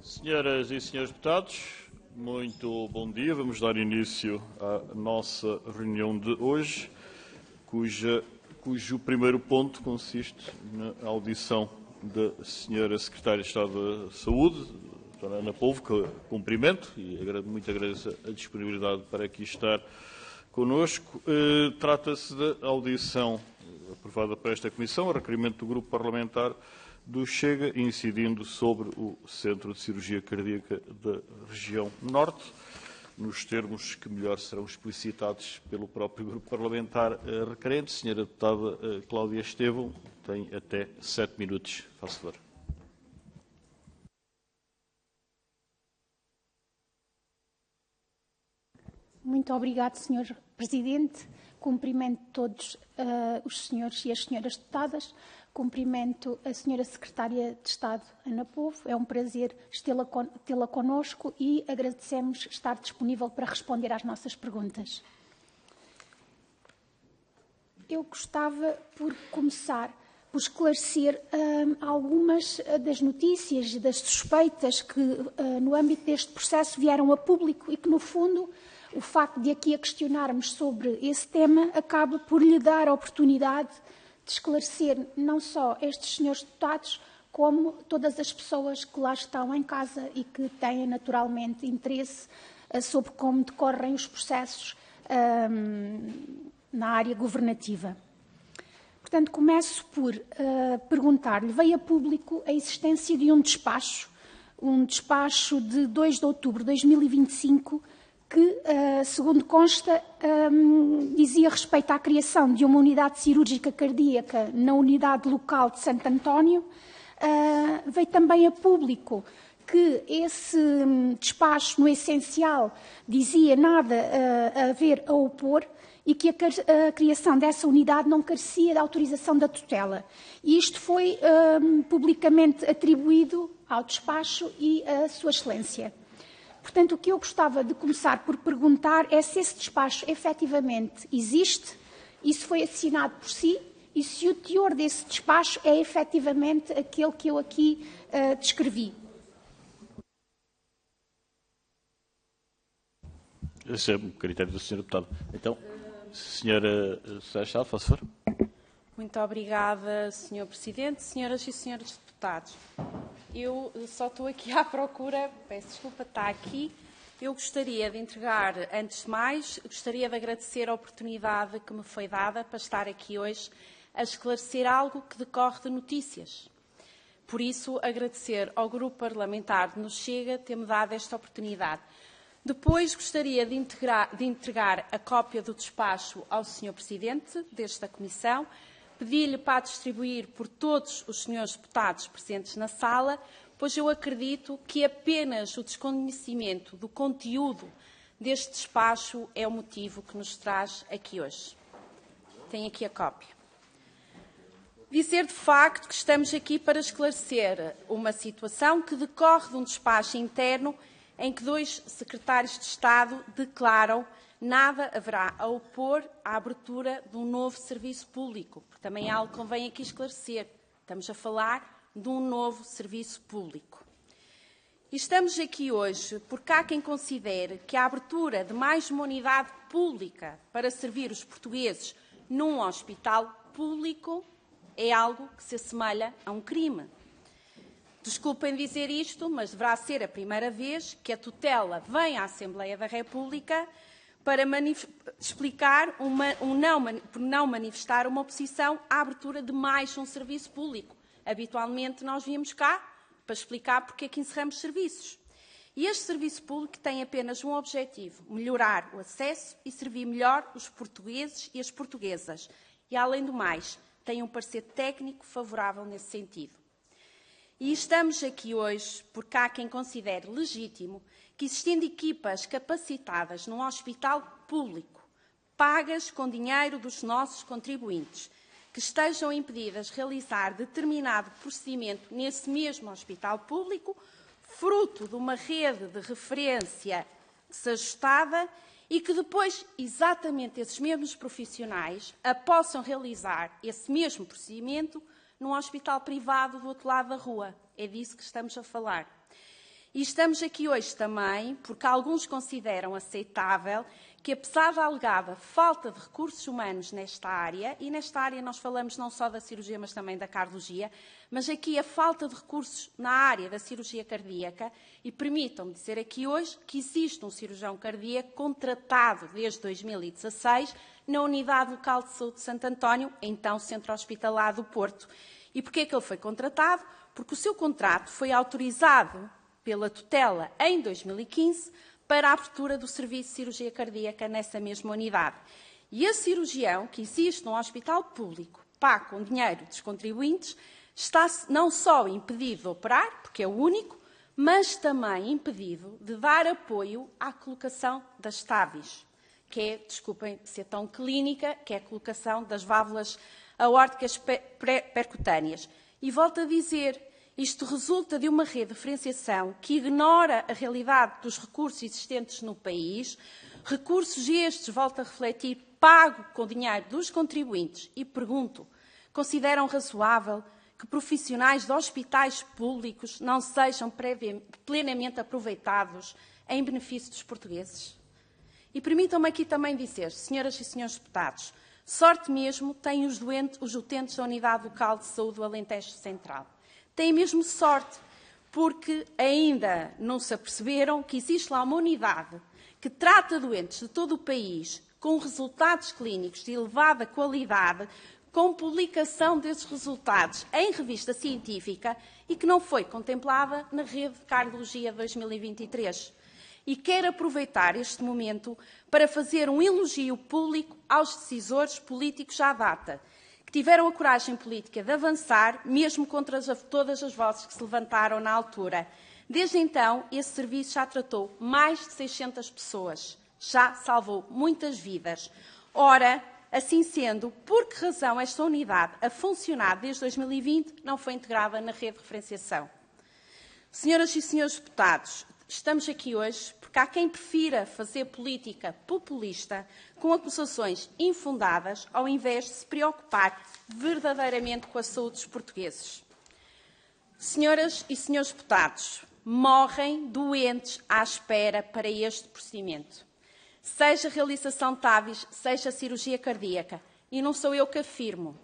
Senhoras e senhores deputados, muito bom dia. Vamos dar início à nossa reunião de hoje, cujo primeiro ponto consiste na audição da senhora Secretária de Estado da Saúde, Dra. Ana Polvo, que cumprimento e muito agradeço a disponibilidade para aqui estar connosco. Trata-se da audição aprovada por esta Comissão, a requerimento do Grupo Parlamentar do Chega, incidindo sobre o Centro de Cirurgia Cardíaca da região Norte, nos termos que melhor serão explicitados pelo próprio Grupo Parlamentar requerente. Senhora Deputada Cláudia Estevão, tem até 7 minutos. Faço favor. Muito obrigado, Sr. Presidente. Cumprimento todos os senhores e as senhoras deputadas. Cumprimento a Sra. Secretária de Estado, Ana Polvo. É um prazer tê-la connosco e agradecemos estar disponível para responder às nossas perguntas. Eu gostava por começar por esclarecer algumas das notícias e das suspeitas que, no âmbito deste processo, vieram a público e que, no fundo, o facto de aqui a questionarmos sobre esse tema acaba por lhe dar a oportunidade de esclarecer não só estes senhores deputados, como todas as pessoas que lá estão em casa e que têm naturalmente interesse sobre como decorrem os processos na área governativa. Portanto, começo por perguntar-lhe, veio a público a existência de um despacho de 2 de outubro de 2025, que, segundo consta, dizia respeito à criação de uma unidade cirúrgica cardíaca na unidade local de Santo António. Veio também a público que esse despacho, no essencial, dizia nada a haver a opor e que a criação dessa unidade não carecia da autorização da tutela. E isto foi publicamente atribuído ao despacho e à Sua Excelência. Portanto, o que eu gostava de começar por perguntar é se esse despacho efetivamente existe, e se foi assinado por si, e se o teor desse despacho é efetivamente aquele que eu aqui descrevi. Esse é o critério da senhora deputada. Então, senhora Seixal, faço favor. Muito obrigada, Sr. Presidente. Senhoras e senhores deputados, eu só estou aqui à procura, peço desculpa, está aqui. Eu gostaria de entregar, antes de mais, gostaria de agradecer a oportunidade que me foi dada para estar aqui hoje a esclarecer algo que decorre de notícias. Por isso, agradecer ao Grupo Parlamentar do Chega ter-me dado esta oportunidade. Depois, gostaria de entregar a cópia do despacho ao Sr. Presidente desta Comissão, pedi-lhe para distribuir por todos os senhores deputados presentes na sala, pois eu acredito que apenas o desconhecimento do conteúdo deste despacho é o motivo que nos traz aqui hoje. Tenho aqui a cópia. Dizer de facto que estamos aqui para esclarecer uma situação que decorre de um despacho interno em que 2 secretários de Estado declaram nada haverá a opor à abertura de um novo serviço público, porque também é algo que convém aqui esclarecer. Estamos a falar de um novo serviço público. E estamos aqui hoje porque há quem considere que a abertura de mais uma unidade pública para servir os portugueses num hospital público é algo que se assemelha a um crime. Desculpem dizer isto, mas deverá ser a primeira vez que a tutela vem à Assembleia da República para explicar por não manifestar uma oposição à abertura de mais um serviço público. Habitualmente nós viemos cá para explicar porque é que encerramos serviços. E este serviço público tem apenas um objetivo: melhorar o acesso e servir melhor os portugueses e as portuguesas. E, além do mais, tem um parecer técnico favorável nesse sentido. E estamos aqui hoje porque há quem considere legítimo que, existindo equipas capacitadas num hospital público, pagas com dinheiro dos nossos contribuintes, que estejam impedidas de realizar determinado procedimento nesse mesmo hospital público, fruto de uma rede de referência desajustada, e que depois, exatamente esses mesmos profissionais possam realizar esse mesmo procedimento num hospital privado do outro lado da rua. É disso que estamos a falar. E estamos aqui hoje também porque alguns consideram aceitável que, apesar da alegada falta de recursos humanos nesta área, e nesta área nós falamos não só da cirurgia, mas também da cardiologia, mas aqui a falta de recursos na área da cirurgia cardíaca, e permitam-me dizer aqui hoje que existe um cirurgião cardíaco contratado desde 2016 na Unidade Local de Saúde de Santo António, então Centro Hospitalar do Porto. E porquê é que ele foi contratado? Porque o seu contrato foi autorizado pela tutela em 2015 para a abertura do serviço de cirurgia cardíaca nessa mesma unidade. E esse cirurgião, que existe num hospital público, pago com dinheiro dos contribuintes, está não só impedido de operar, porque é o único, mas também impedido de dar apoio à colocação das TAVIs, que é, desculpem ser tão clínica, que é a colocação das válvulas aórticas percutâneas. E volto a dizer, isto resulta de uma rede de diferenciação que ignora a realidade dos recursos existentes no país, recursos estes, volto a refletir, pago com dinheiro dos contribuintes. E pergunto, consideram razoável que profissionais de hospitais públicos não sejam plenamente aproveitados em benefício dos portugueses? E permitam-me aqui também dizer, senhoras e senhores deputados, sorte mesmo têm os utentes da Unidade Local de Saúde do Alentejo Central. Têm mesmo sorte, porque ainda não se aperceberam que existe lá uma unidade que trata doentes de todo o país com resultados clínicos de elevada qualidade, com publicação desses resultados em revista científica e que não foi contemplada na Rede de Cardiologia 2023. E quero aproveitar este momento para fazer um elogio público aos decisores políticos à data, tiveram a coragem política de avançar, mesmo contra todas as vozes que se levantaram na altura. Desde então, esse serviço já tratou mais de 600 pessoas, já salvou muitas vidas. Ora, assim sendo, por que razão esta unidade, a funcionar desde 2020, não foi integrada na rede de referenciação? Senhoras e senhores deputados, estamos aqui hoje porque há quem prefira fazer política populista com acusações infundadas, ao invés de se preocupar verdadeiramente com a saúde dos portugueses. Senhoras e senhores deputados, morrem doentes à espera para este procedimento. Seja realização de TAVIs, seja cirurgia cardíaca. E não sou eu que afirmo.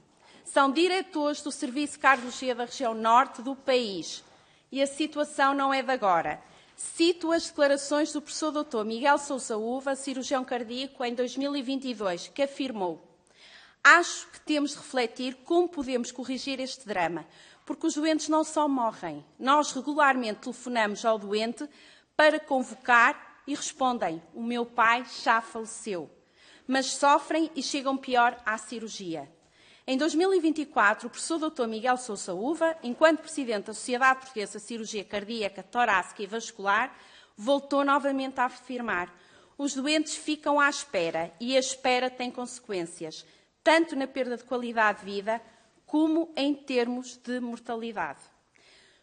São diretores do Serviço de Cardiologia da região norte do país. E a situação não é de agora. Cito as declarações do professor Dr. Miguel Sousa Uva, cirurgião cardíaco, em 2022, que afirmou: acho que temos de refletir como podemos corrigir este drama, porque os doentes não só morrem. Nós regularmente telefonamos ao doente para convocar e respondem: o meu pai já faleceu. Mas sofrem e chegam pior à cirurgia. Em 2024, o professor Dr. Miguel Sousa Uva, enquanto presidente da Sociedade Portuguesa de Cirurgia Cardíaca, Torácica e Vascular, voltou novamente a afirmar: os doentes ficam à espera e a espera tem consequências, tanto na perda de qualidade de vida como em termos de mortalidade.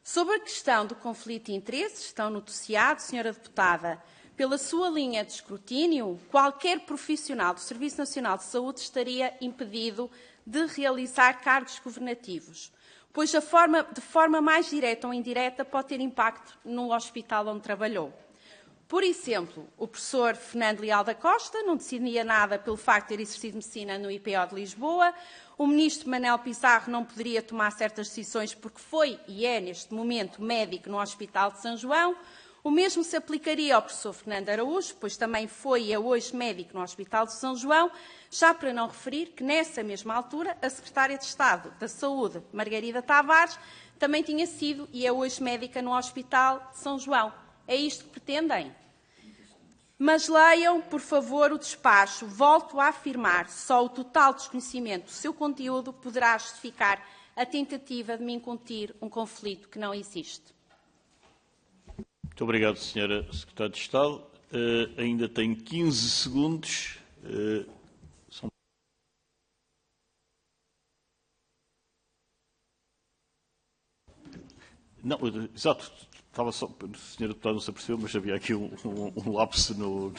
Sobre a questão do conflito de interesses, estão noticiado, senhora deputada, pela sua linha de escrutínio, qualquer profissional do Serviço Nacional de Saúde estaria impedido de realizar cargos governativos, pois de forma mais direta ou indireta pode ter impacto no hospital onde trabalhou. Por exemplo, o professor Fernando Leal da Costa não decidia nada pelo facto de ter exercido medicina no IPO de Lisboa, o ministro Manel Pizarro não poderia tomar certas decisões porque foi e é, neste momento, médico no Hospital de São João. O mesmo se aplicaria ao professor Fernando Araújo, pois também foi e é hoje médico no Hospital de São João, já para não referir que, nessa mesma altura, a secretária de Estado da Saúde, Margarida Tavares, também tinha sido e é hoje médica no Hospital de São João. É isto que pretendem? Mas leiam, por favor, o despacho. Volto a afirmar, só o total desconhecimento do seu conteúdo poderá justificar a tentativa de me incutir um conflito que não existe. Muito obrigado, Sra. Secretária de Estado. Ainda tenho 15 segundos. Não, exato. Estava só, a senhora deputada não se apercebeu, mas havia aqui um lapso no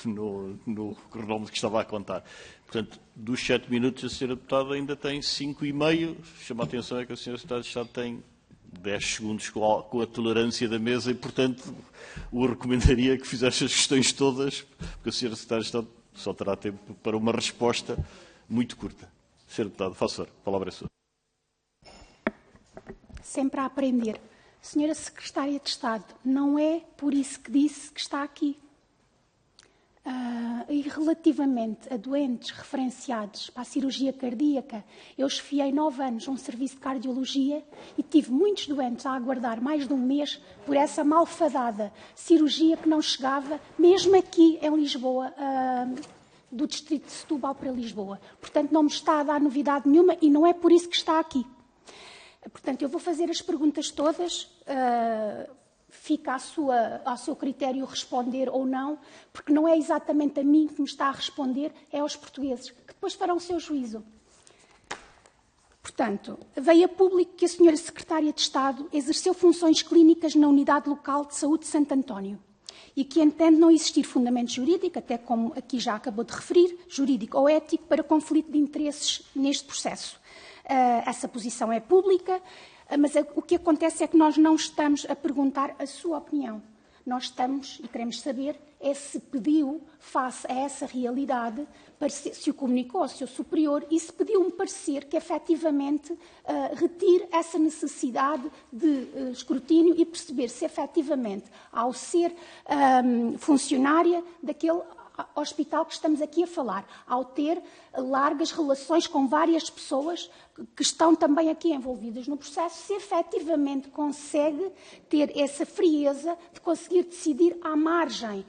cronómetro que estava a contar. Portanto, dos 7 minutos, a senhora deputada ainda tem 5,5. Chama a atenção é que a senhora secretária de Estado tem 10 segundos com a tolerância da mesa e, portanto, o recomendaria que fizesse as questões todas, porque a Sra. Secretária de Estado só terá tempo para uma resposta muito curta. Sr. Deputado, faça a palavra é sua. Sempre a aprender. Senhora Secretária de Estado, não é por isso que disse que está aqui. E relativamente a doentes referenciados para a cirurgia cardíaca, eu esfiei 9 anos num serviço de cardiologia e tive muitos doentes a aguardar mais de um mês por essa malfadada cirurgia que não chegava, mesmo aqui em Lisboa, do distrito de Setúbal para Lisboa. Portanto, não me está a dar novidade nenhuma e não é por isso que está aqui. Portanto, eu vou fazer as perguntas todas, fica ao seu critério responder ou não, porque não é exatamente a mim que me está a responder, é aos portugueses, que depois farão o seu juízo. Portanto, veio a público que a Sra. Secretária de Estado exerceu funções clínicas na Unidade Local de Saúde de Santo António e que entende não existir fundamento jurídico, até como aqui já acabou de referir, jurídico ou ético, para conflito de interesses neste processo. Essa posição é pública, mas o que acontece é que nós não estamos a perguntar a sua opinião. Nós estamos e queremos saber é se pediu, face a essa realidade, se o comunicou ao seu superior e se pediu um parecer que efetivamente retire essa necessidade de escrutínio e perceber se efetivamente, ao ser funcionária daquele hospital que estamos aqui a falar, ao ter largas relações com várias pessoas que estão também aqui envolvidas no processo, se efetivamente consegue ter essa frieza de conseguir decidir à margem,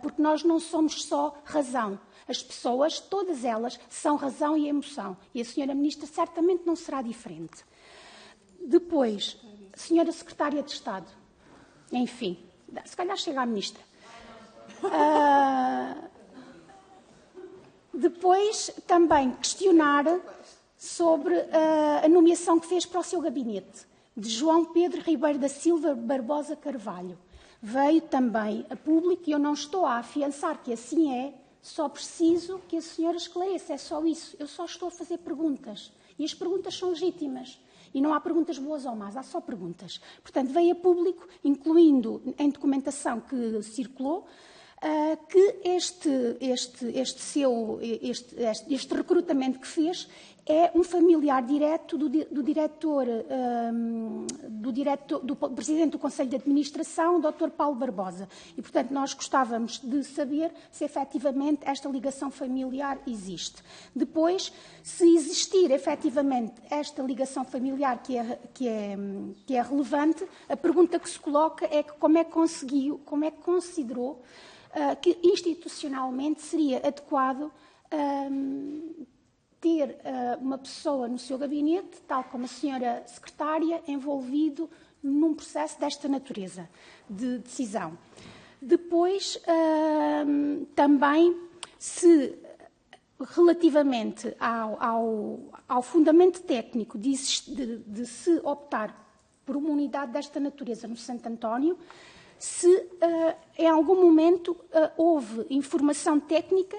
porque nós não somos só razão. As pessoas, todas elas, são razão e emoção. E a Sra. Ministra certamente não será diferente. Depois, Sra. Secretária de Estado, enfim, se calhar chega à Ministra. Depois, também questionar sobre a nomeação que fez para o seu gabinete, de João Pedro Ribeiro da Silva Barbosa Carvalho. Veio também a público e eu não estou a afiançar que assim é, só preciso que a senhora esclareça, é só isso. Eu só estou a fazer perguntas e as perguntas são legítimas. E não há perguntas boas ou más, há só perguntas. Portanto, veio a público, incluindo em documentação que circulou, que este recrutamento que fez é um familiar direto do Presidente do Conselho de Administração, Dr. Paulo Barbosa. E, portanto, nós gostávamos de saber se efetivamente esta ligação familiar existe. Depois, se existir efetivamente esta ligação familiar que é relevante, a pergunta que se coloca é que como é que considerou que institucionalmente seria adequado ter uma pessoa no seu gabinete, tal como a senhora secretária, envolvido num processo desta natureza de decisão. Depois, também, se relativamente ao fundamento técnico de se optar por uma unidade desta natureza no Santo António, se em algum momento houve informação técnica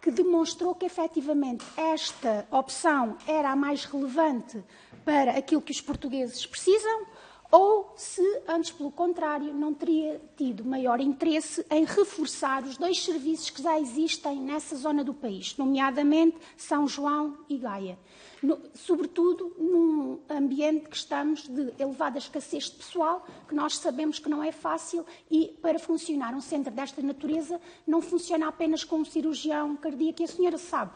que demonstrou que efetivamente esta opção era a mais relevante para aquilo que os portugueses precisam, ou se, antes pelo contrário, não teria tido maior interesse em reforçar os 2 serviços que já existem nessa zona do país, nomeadamente São João e Gaia. Sobretudo num ambiente que estamos de elevada escassez de pessoal, que nós sabemos que não é fácil e para funcionar um centro desta natureza não funciona apenas com um cirurgião cardíaco, e a senhora sabe,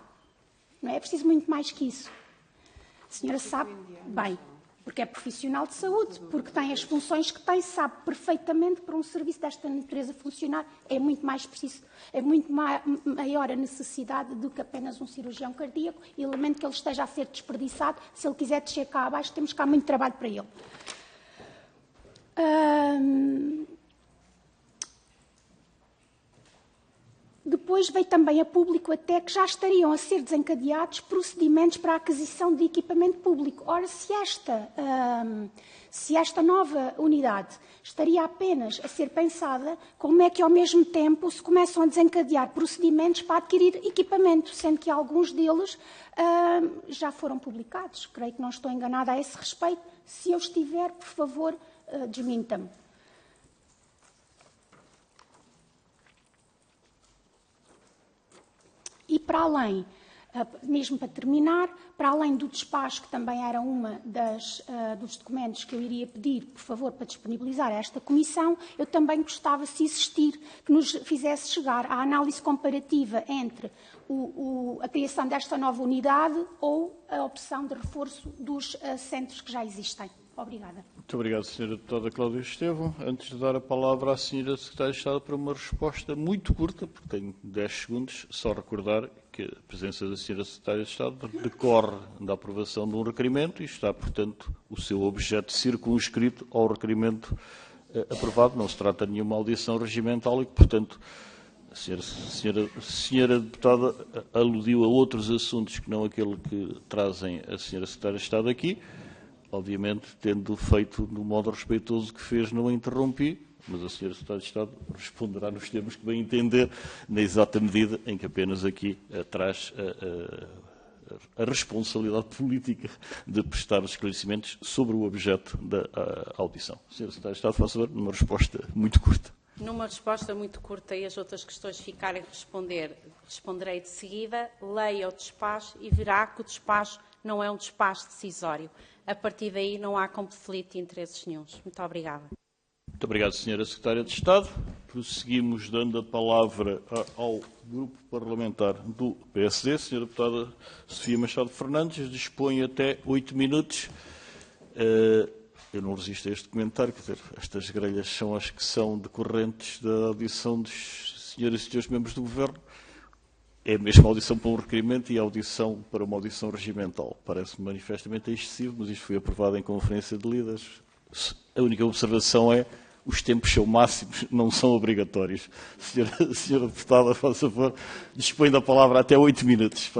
não é? É preciso muito mais que isso. A senhora sabe bem, porque é profissional de saúde, porque tem as funções que tem, sabe perfeitamente para um serviço desta natureza funcionar, é muito mais preciso, é muito maior a necessidade do que apenas um cirurgião cardíaco, e lamento que ele esteja a ser desperdiçado. Se ele quiser descer cá abaixo, temos cá muito trabalho para ele. Depois, depois veio também a público até que já estariam a ser desencadeados procedimentos para a aquisição de equipamento público. Ora, se esta nova unidade estaria apenas a ser pensada, como é que ao mesmo tempo se começam a desencadear procedimentos para adquirir equipamento, sendo que alguns deles já foram publicados? Creio que não estou enganada a esse respeito. Se eu estiver, por favor, desminta-me. E para além, mesmo para terminar, para além do despacho, que também era uma dos documentos que eu iria pedir, por favor, para disponibilizar a esta Comissão, eu também gostava, se existir, que nos fizesse chegar à análise comparativa entre a criação desta nova unidade ou a opção de reforço dos centros que já existem. Obrigada. Muito obrigado, Sra. Deputada Cláudia Estevão. Antes de dar a palavra à Sra. Secretária de Estado para uma resposta muito curta, porque tenho 10 segundos, só recordar que a presença da Sra. Secretária de Estado decorre da aprovação de um requerimento e está, portanto, o seu objeto circunscrito ao requerimento aprovado. Não se trata de nenhuma audição regimental e que, portanto, a senhora Deputada aludiu a outros assuntos que não aquele que trazem a Sra. Secretária de Estado aqui. Obviamente, tendo feito no modo respeitoso que fez, não a interrompi, mas a Sra. Secretária de Estado responderá nos termos que bem entender, na exata medida em que apenas aqui traz a responsabilidade política de prestar os esclarecimentos sobre o objeto da audição. Sra. Secretária de Estado, faça uma resposta muito curta. Numa resposta muito curta e as outras questões ficarem a responder, responderei de seguida. Leia o despacho e verá que o despacho não é um despacho decisório. A partir daí não há conflito de interesses nenhuns. Muito obrigada. Muito obrigado, Sra. Secretária de Estado. Prosseguimos dando a palavra ao Grupo Parlamentar do PSD. Sra. Deputada Sofia Machado Fernandes dispõe até 8 minutos. Eu não resisto a este comentário, quer dizer, estas grelhas são as que são decorrentes da audição dos senhores e senhores membros do Governo. É a mesma audição para um requerimento e a audição para uma audição regimental. Parece-me manifestamente excessivo, mas isto foi aprovado em conferência de líderes. A única observação é os tempos são máximos, não são obrigatórios. Senhora Deputada, faz favor, dispõe da palavra até 8 minutos.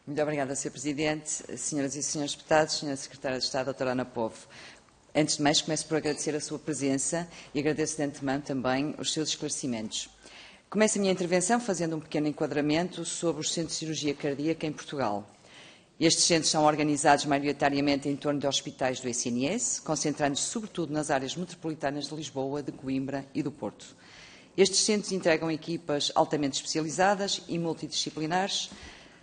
Muito obrigada, Sr. Presidente, senhoras e senhores deputados, Sra. Secretária de Estado, doutora Ana Povo. Antes de mais, começo por agradecer a sua presença e agradeço de antemão também os seus esclarecimentos. Começo a minha intervenção fazendo um pequeno enquadramento sobre os centros de cirurgia cardíaca em Portugal. Estes centros são organizados maioritariamente em torno de hospitais do SNS, concentrando-se sobretudo nas áreas metropolitanas de Lisboa, de Coimbra e do Porto. Estes centros entregam equipas altamente especializadas e multidisciplinares,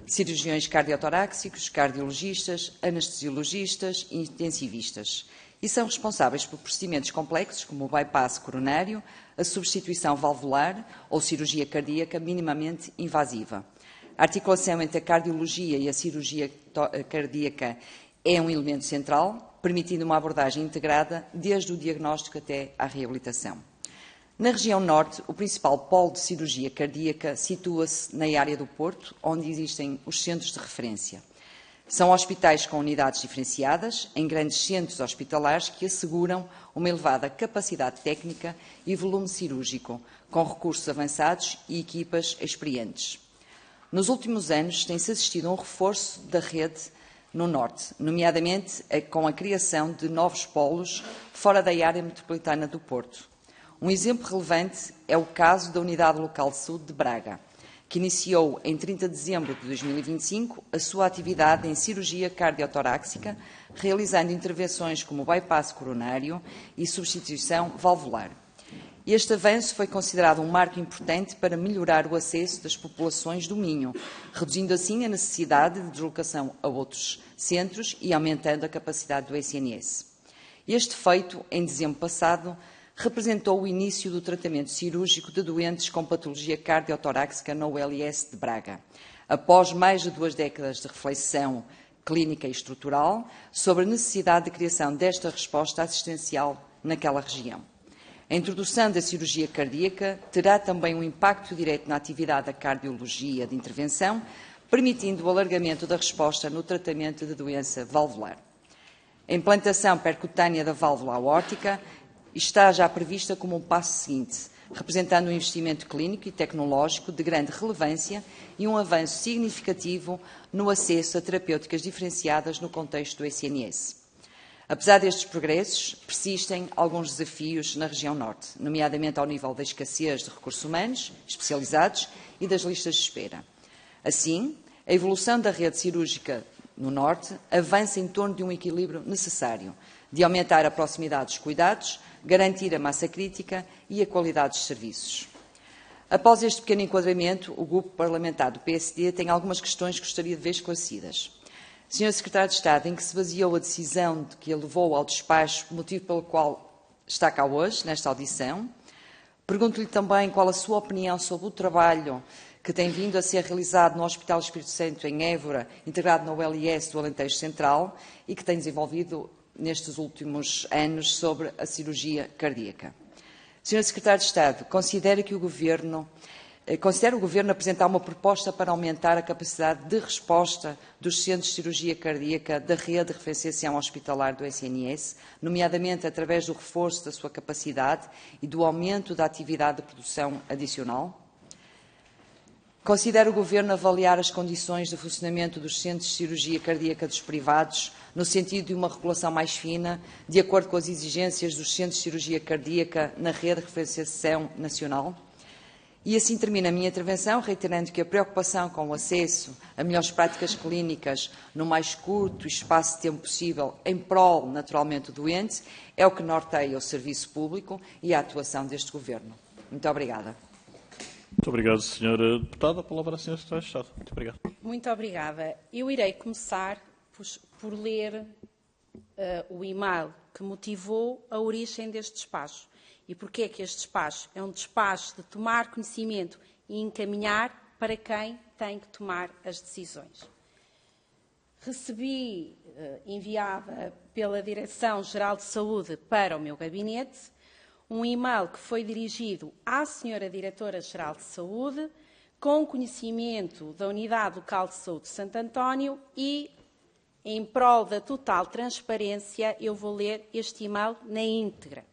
cirurgiões cardiotoráxicos, cardiologistas, anestesiologistas e intensivistas, e são responsáveis por procedimentos complexos como o bypass coronário, a substituição valvular ou cirurgia cardíaca minimamente invasiva. A articulação entre a cardiologia e a cirurgia cardíaca é um elemento central, permitindo uma abordagem integrada desde o diagnóstico até à reabilitação. Na região norte, o principal polo de cirurgia cardíaca situa-se na área do Porto, onde existem os centros de referência. São hospitais com unidades diferenciadas, em grandes centros hospitalares que asseguram uma elevada capacidade técnica e volume cirúrgico, com recursos avançados e equipas experientes. Nos últimos anos, tem-se assistido a um reforço da rede no norte, nomeadamente com a criação de novos polos fora da área metropolitana do Porto. Um exemplo relevante é o caso da Unidade Local de Saúde de Braga, que iniciou em 30 de dezembro de 2025 a sua atividade em cirurgia cardiotoráxica, realizando intervenções como bypass coronário e substituição valvular. Este avanço foi considerado um marco importante para melhorar o acesso das populações do Minho, reduzindo assim a necessidade de deslocação a outros centros e aumentando a capacidade do SNS. Este feito, em dezembro passado, representou o início do tratamento cirúrgico de doentes com patologia cardiotoráxica na ULS de Braga, após mais de 2 décadas de reflexão clínica e estrutural sobre a necessidade de criação desta resposta assistencial naquela região. A introdução da cirurgia cardíaca terá também um impacto direto na atividade da cardiologia de intervenção, permitindo o alargamento da resposta no tratamento de doença valvular. A implantação percutânea da válvula aórtica está já prevista como um passo seguinte, representando um investimento clínico e tecnológico de grande relevância e um avanço significativo no acesso a terapêuticas diferenciadas no contexto do SNS. Apesar destes progressos, persistem alguns desafios na região norte, nomeadamente ao nível da escassez de recursos humanos especializados e das listas de espera. Assim, a evolução da rede cirúrgica no norte avança em torno de um equilíbrio necessário, de aumentar a proximidade dos cuidados, garantir a massa crítica e a qualidade dos serviços. Após este pequeno enquadramento, o grupo parlamentar do PSD tem algumas questões que gostaria de ver esclarecidas. Sr. Secretário de Estado, em que se baseou a decisão de que a levou ao despacho, motivo pelo qual está cá hoje, nesta audição? Pergunto-lhe também qual a sua opinião sobre o trabalho que tem vindo a ser realizado no Hospital Espírito Santo, em Évora, integrado na ULS do Alentejo Central, e que tem desenvolvido nestes últimos anos sobre a cirurgia cardíaca. Sr. Secretário de Estado, considera o Governo apresentar uma proposta para aumentar a capacidade de resposta dos centros de cirurgia cardíaca da rede de referenciação hospitalar do SNS, nomeadamente através do reforço da sua capacidade e do aumento da atividade de produção adicional? Considera o Governo avaliar as condições de funcionamento dos centros de cirurgia cardíaca dos privados, no sentido de uma regulação mais fina, de acordo com as exigências dos centros de cirurgia cardíaca na rede de referenciação nacional? E assim termina a minha intervenção, reiterando que a preocupação com o acesso a melhores práticas clínicas no mais curto espaço de tempo possível, em prol, naturalmente, do doente, é o que norteia o serviço público e a atuação deste Governo. Muito obrigada. Muito obrigado, Sra. Deputada. A palavra à Sra. Secretária de Estado. Muito obrigado. Muito obrigada. Eu irei começar por ler o e-mail que motivou a origem deste despacho. E porquê é que este despacho é um despacho de tomar conhecimento e encaminhar para quem tem que tomar as decisões. Recebi, enviada pela Direção-Geral de Saúde para o meu gabinete, um e-mail que foi dirigido à Sra. Diretora-Geral de Saúde, com conhecimento da Unidade Local de Saúde de Santo António e, em prol da total transparência, eu vou ler este e-mail na íntegra.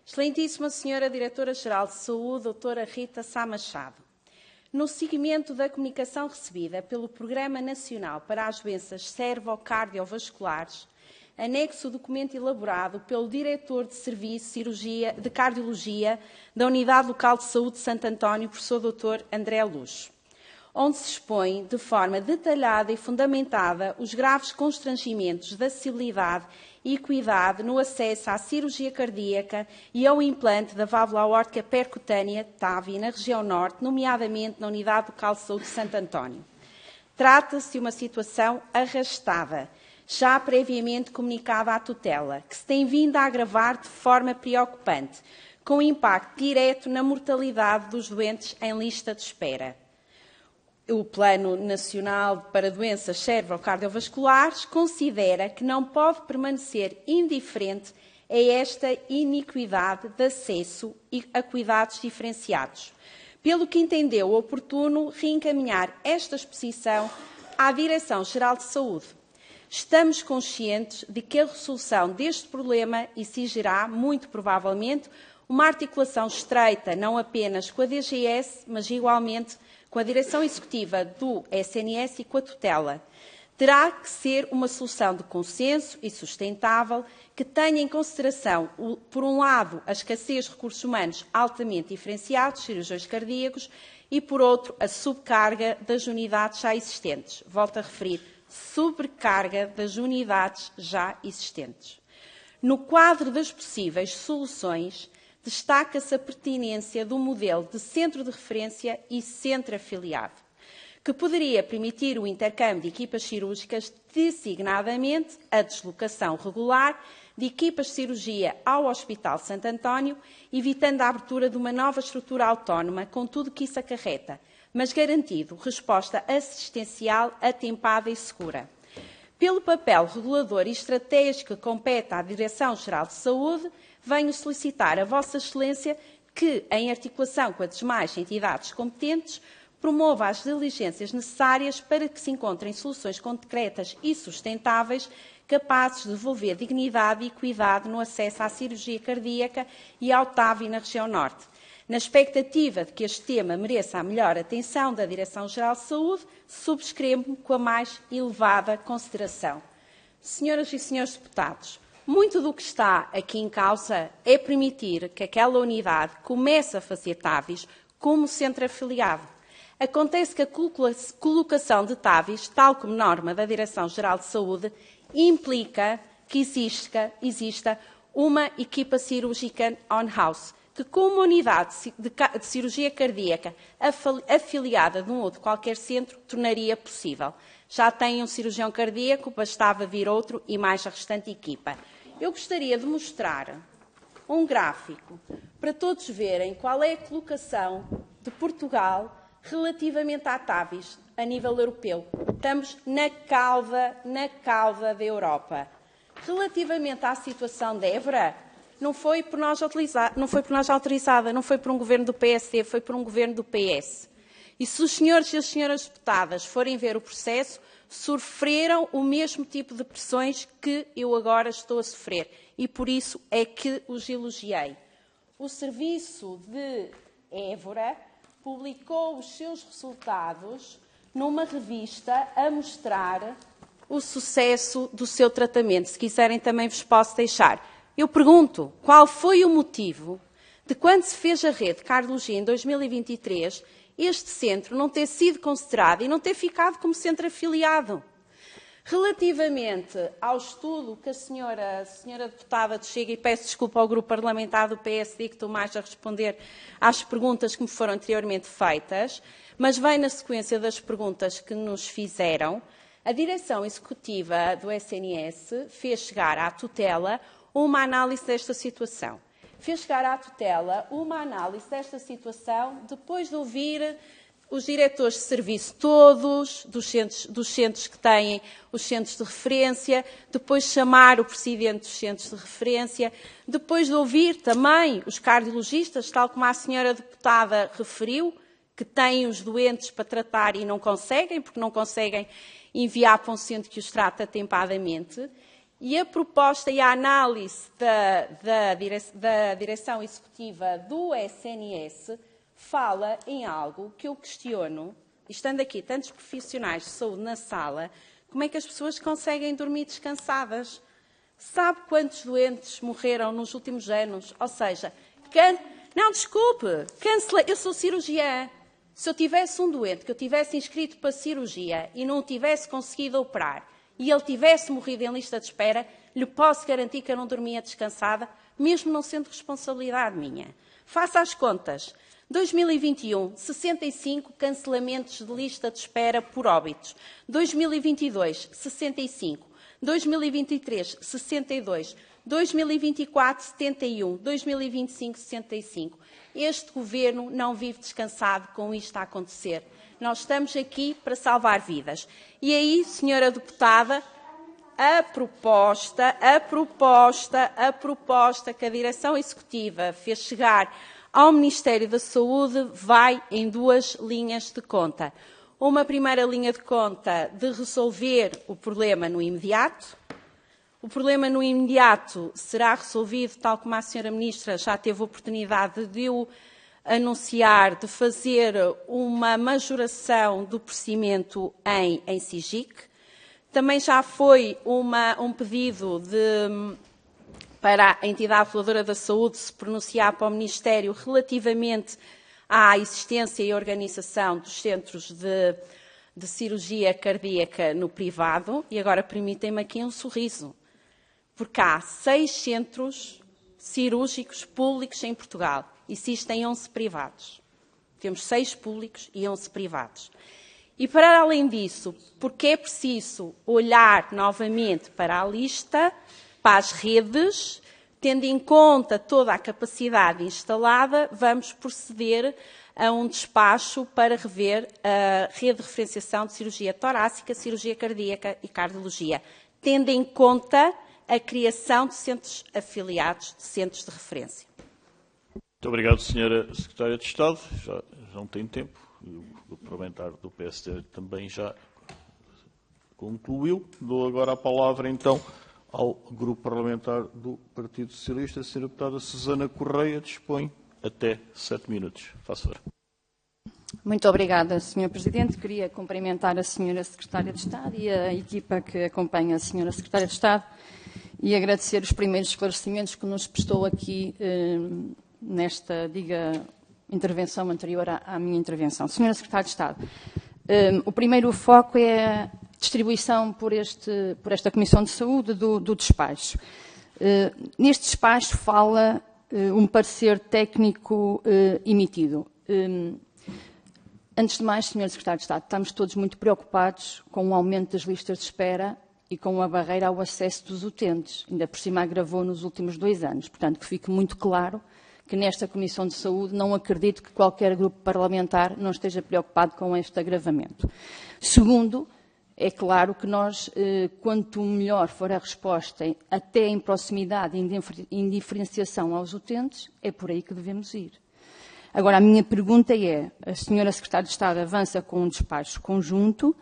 Excelentíssima Sra. Diretora-Geral de Saúde, doutora Rita Sá Machado, no seguimento da comunicação recebida pelo Programa Nacional para as Doenças Cervical-Cardiovasculares, anexo o documento elaborado pelo Diretor de Serviço de Cardiologia da Unidade Local de Saúde de Santo António, professor Dr. André Luz, onde se expõe de forma detalhada e fundamentada os graves constrangimentos de acessibilidade e equidade no acesso à cirurgia cardíaca e ao implante da válvula aórtica percutânea TAVI na região norte, nomeadamente na Unidade Local de Saúde de Santo António. Trata-se de uma situação arrastada, já previamente comunicada à tutela, que se tem vindo a agravar de forma preocupante, com impacto direto na mortalidade dos doentes em lista de espera. O Plano Nacional para Doenças Cervical-Cardiovasculares considera que não pode permanecer indiferente a esta iniquidade de acesso a cuidados diferenciados, pelo que entendeu oportuno reencaminhar esta exposição à Direção-Geral de Saúde. Estamos conscientes de que a resolução deste problema exigirá, muito provavelmente, uma articulação estreita não apenas com a DGS, mas igualmente com a Direção Executiva do SNS e com a tutela. Terá que ser uma solução de consenso e sustentável que tenha em consideração, por um lado, a escassez de recursos humanos altamente diferenciados, cirurgiões cardíacos, e, por outro, a subcarga das unidades já existentes. Volto a referir, sobrecarga das unidades já existentes. No quadro das possíveis soluções, destaca-se a pertinência do modelo de centro de referência e centro afiliado, que poderia permitir o intercâmbio de equipas cirúrgicas, designadamente a deslocação regular de equipas de cirurgia ao Hospital Santo António, evitando a abertura de uma nova estrutura autónoma, com tudo o que isso acarreta, mas garantindo resposta assistencial atempada e segura. Pelo papel regulador e estratégico que compete à Direção-Geral de Saúde, venho solicitar a Vossa Excelência que, em articulação com as demais entidades competentes, promova as diligências necessárias para que se encontrem soluções concretas e sustentáveis capazes de devolver dignidade e equidade no acesso à cirurgia cardíaca e ao TAVI na região norte, Na expectativa de que este tema mereça a melhor atenção da Direção-Geral de Saúde, subscrevo-me com a mais elevada consideração. Senhoras e senhores deputados, muito do que está aqui em causa é permitir que aquela unidade comece a fazer TAVIs como centro afiliado. Acontece que a colocação de TAVIs, tal como norma da Direção-Geral de Saúde, implica que exista uma equipa cirúrgica on-house, que com uma unidade de cirurgia cardíaca afiliada de um ou de qualquer centro, tornaria possível. Já tem um cirurgião cardíaco, bastava vir outro e mais a restante equipa. Eu gostaria de mostrar um gráfico para todos verem qual é a colocação de Portugal relativamente à TAVIs a nível europeu. Estamos na cauda da Europa. Relativamente à situação de Évora, não foi por nós autorizada, não foi por um governo do PSD, foi por um governo do PS. E se os senhores e as senhoras deputadas forem ver o processo, sofreram o mesmo tipo de pressões que eu agora estou a sofrer. E por isso é que os elogiei. O Serviço de Évora publicou os seus resultados numa revista a mostrar o sucesso do seu tratamento. Se quiserem também vos posso deixar. Eu pergunto, qual foi o motivo de quando se fez a rede de cardiologia em 2023, este centro não ter sido considerado e não ter ficado como centro afiliado? Relativamente ao estudo que a senhora deputada de Chega, e peço desculpa ao grupo parlamentar do PSD, que estou mais a responder às perguntas que me foram anteriormente feitas, mas vem na sequência das perguntas que nos fizeram, a direção executiva do SNS fez chegar à tutela uma análise desta situação. Fez chegar à tutela uma análise desta situação depois de ouvir os diretores de serviço todos, dos centros que têm os centros de referência, depois chamar o presidente dos centros de referência, depois de ouvir também os cardiologistas, tal como a senhora deputada referiu, que têm os doentes para tratar e não conseguem, porque não conseguem enviar para um centro que os trata atempadamente. E a proposta e a análise da direção executiva do SNS fala em algo que eu questiono, estando aqui tantos profissionais de saúde na sala, como é que as pessoas conseguem dormir descansadas? Sabe quantos doentes morreram nos últimos anos? Ou seja, não, desculpe, eu sou cirurgiã. Se eu tivesse um doente que eu tivesse inscrito para cirurgia e não o tivesse conseguido operar, e ele tivesse morrido em lista de espera, lhe posso garantir que eu não dormia descansada, mesmo não sendo responsabilidade minha. Faça as contas. 2021, 65 cancelamentos de lista de espera por óbitos. 2022, 65. 2023, 62. 2024, 71. 2025, 65. Este governo não vive descansado com isto a acontecer. Nós estamos aqui para salvar vidas. E aí, senhora deputada, a proposta que a direção executiva fez chegar ao Ministério da Saúde vai em duas linhas de conta. Uma primeira linha de conta de resolver o problema no imediato. O problema no imediato será resolvido, tal como a senhora Ministra já teve a oportunidade de o anunciar, de fazer uma majoração do procedimento em SIGIC. Também já foi um pedido para a entidade reguladora da saúde se pronunciar para o Ministério relativamente à existência e organização dos centros de cirurgia cardíaca no privado. E agora permitem-me aqui um sorriso, porque há 6 centros cirúrgicos públicos em Portugal. Existem 11 privados. Temos 6 públicos e 11 privados. E, para além disso, porque é preciso olhar novamente para a lista, para as redes, tendo em conta toda a capacidade instalada, vamos proceder a um despacho para rever a rede de referenciação de cirurgia torácica, cirurgia cardíaca e cardiologia, tendo em conta a criação de centros afiliados, de centros de referência. Muito obrigado, Sra. Secretária de Estado. Já não tem tempo. O grupo parlamentar do PSD também já concluiu. Dou agora a palavra, então, ao grupo parlamentar do Partido Socialista. A Sra. Deputada Susana Correia dispõe até 7 minutos. Faço favor. Muito obrigada, Sr. Presidente. Queria cumprimentar a Sra. Secretária de Estado e a equipa que acompanha a Sra. Secretária de Estado e agradecer os primeiros esclarecimentos que nos prestou aqui nesta, intervenção anterior à minha intervenção. Sra. Secretária de Estado, o primeiro foco é a distribuição por esta Comissão de Saúde do despacho. Neste despacho fala um parecer técnico emitido. Antes de mais, Sr. Secretário de Estado, estamos todos muito preocupados com o aumento das listas de espera e com a barreira ao acesso dos utentes. Ainda por cima agravou nos últimos 2 anos. Portanto, que fique muito claro que nesta Comissão de Saúde não acredito que qualquer grupo parlamentar não esteja preocupado com este agravamento. Segundo, é claro que nós, quanto melhor for a resposta, até em proximidade e em diferenciação aos utentes, é por aí que devemos ir. Agora, a minha pergunta é, a Sra. Secretária de Estado avança com um despacho conjunto,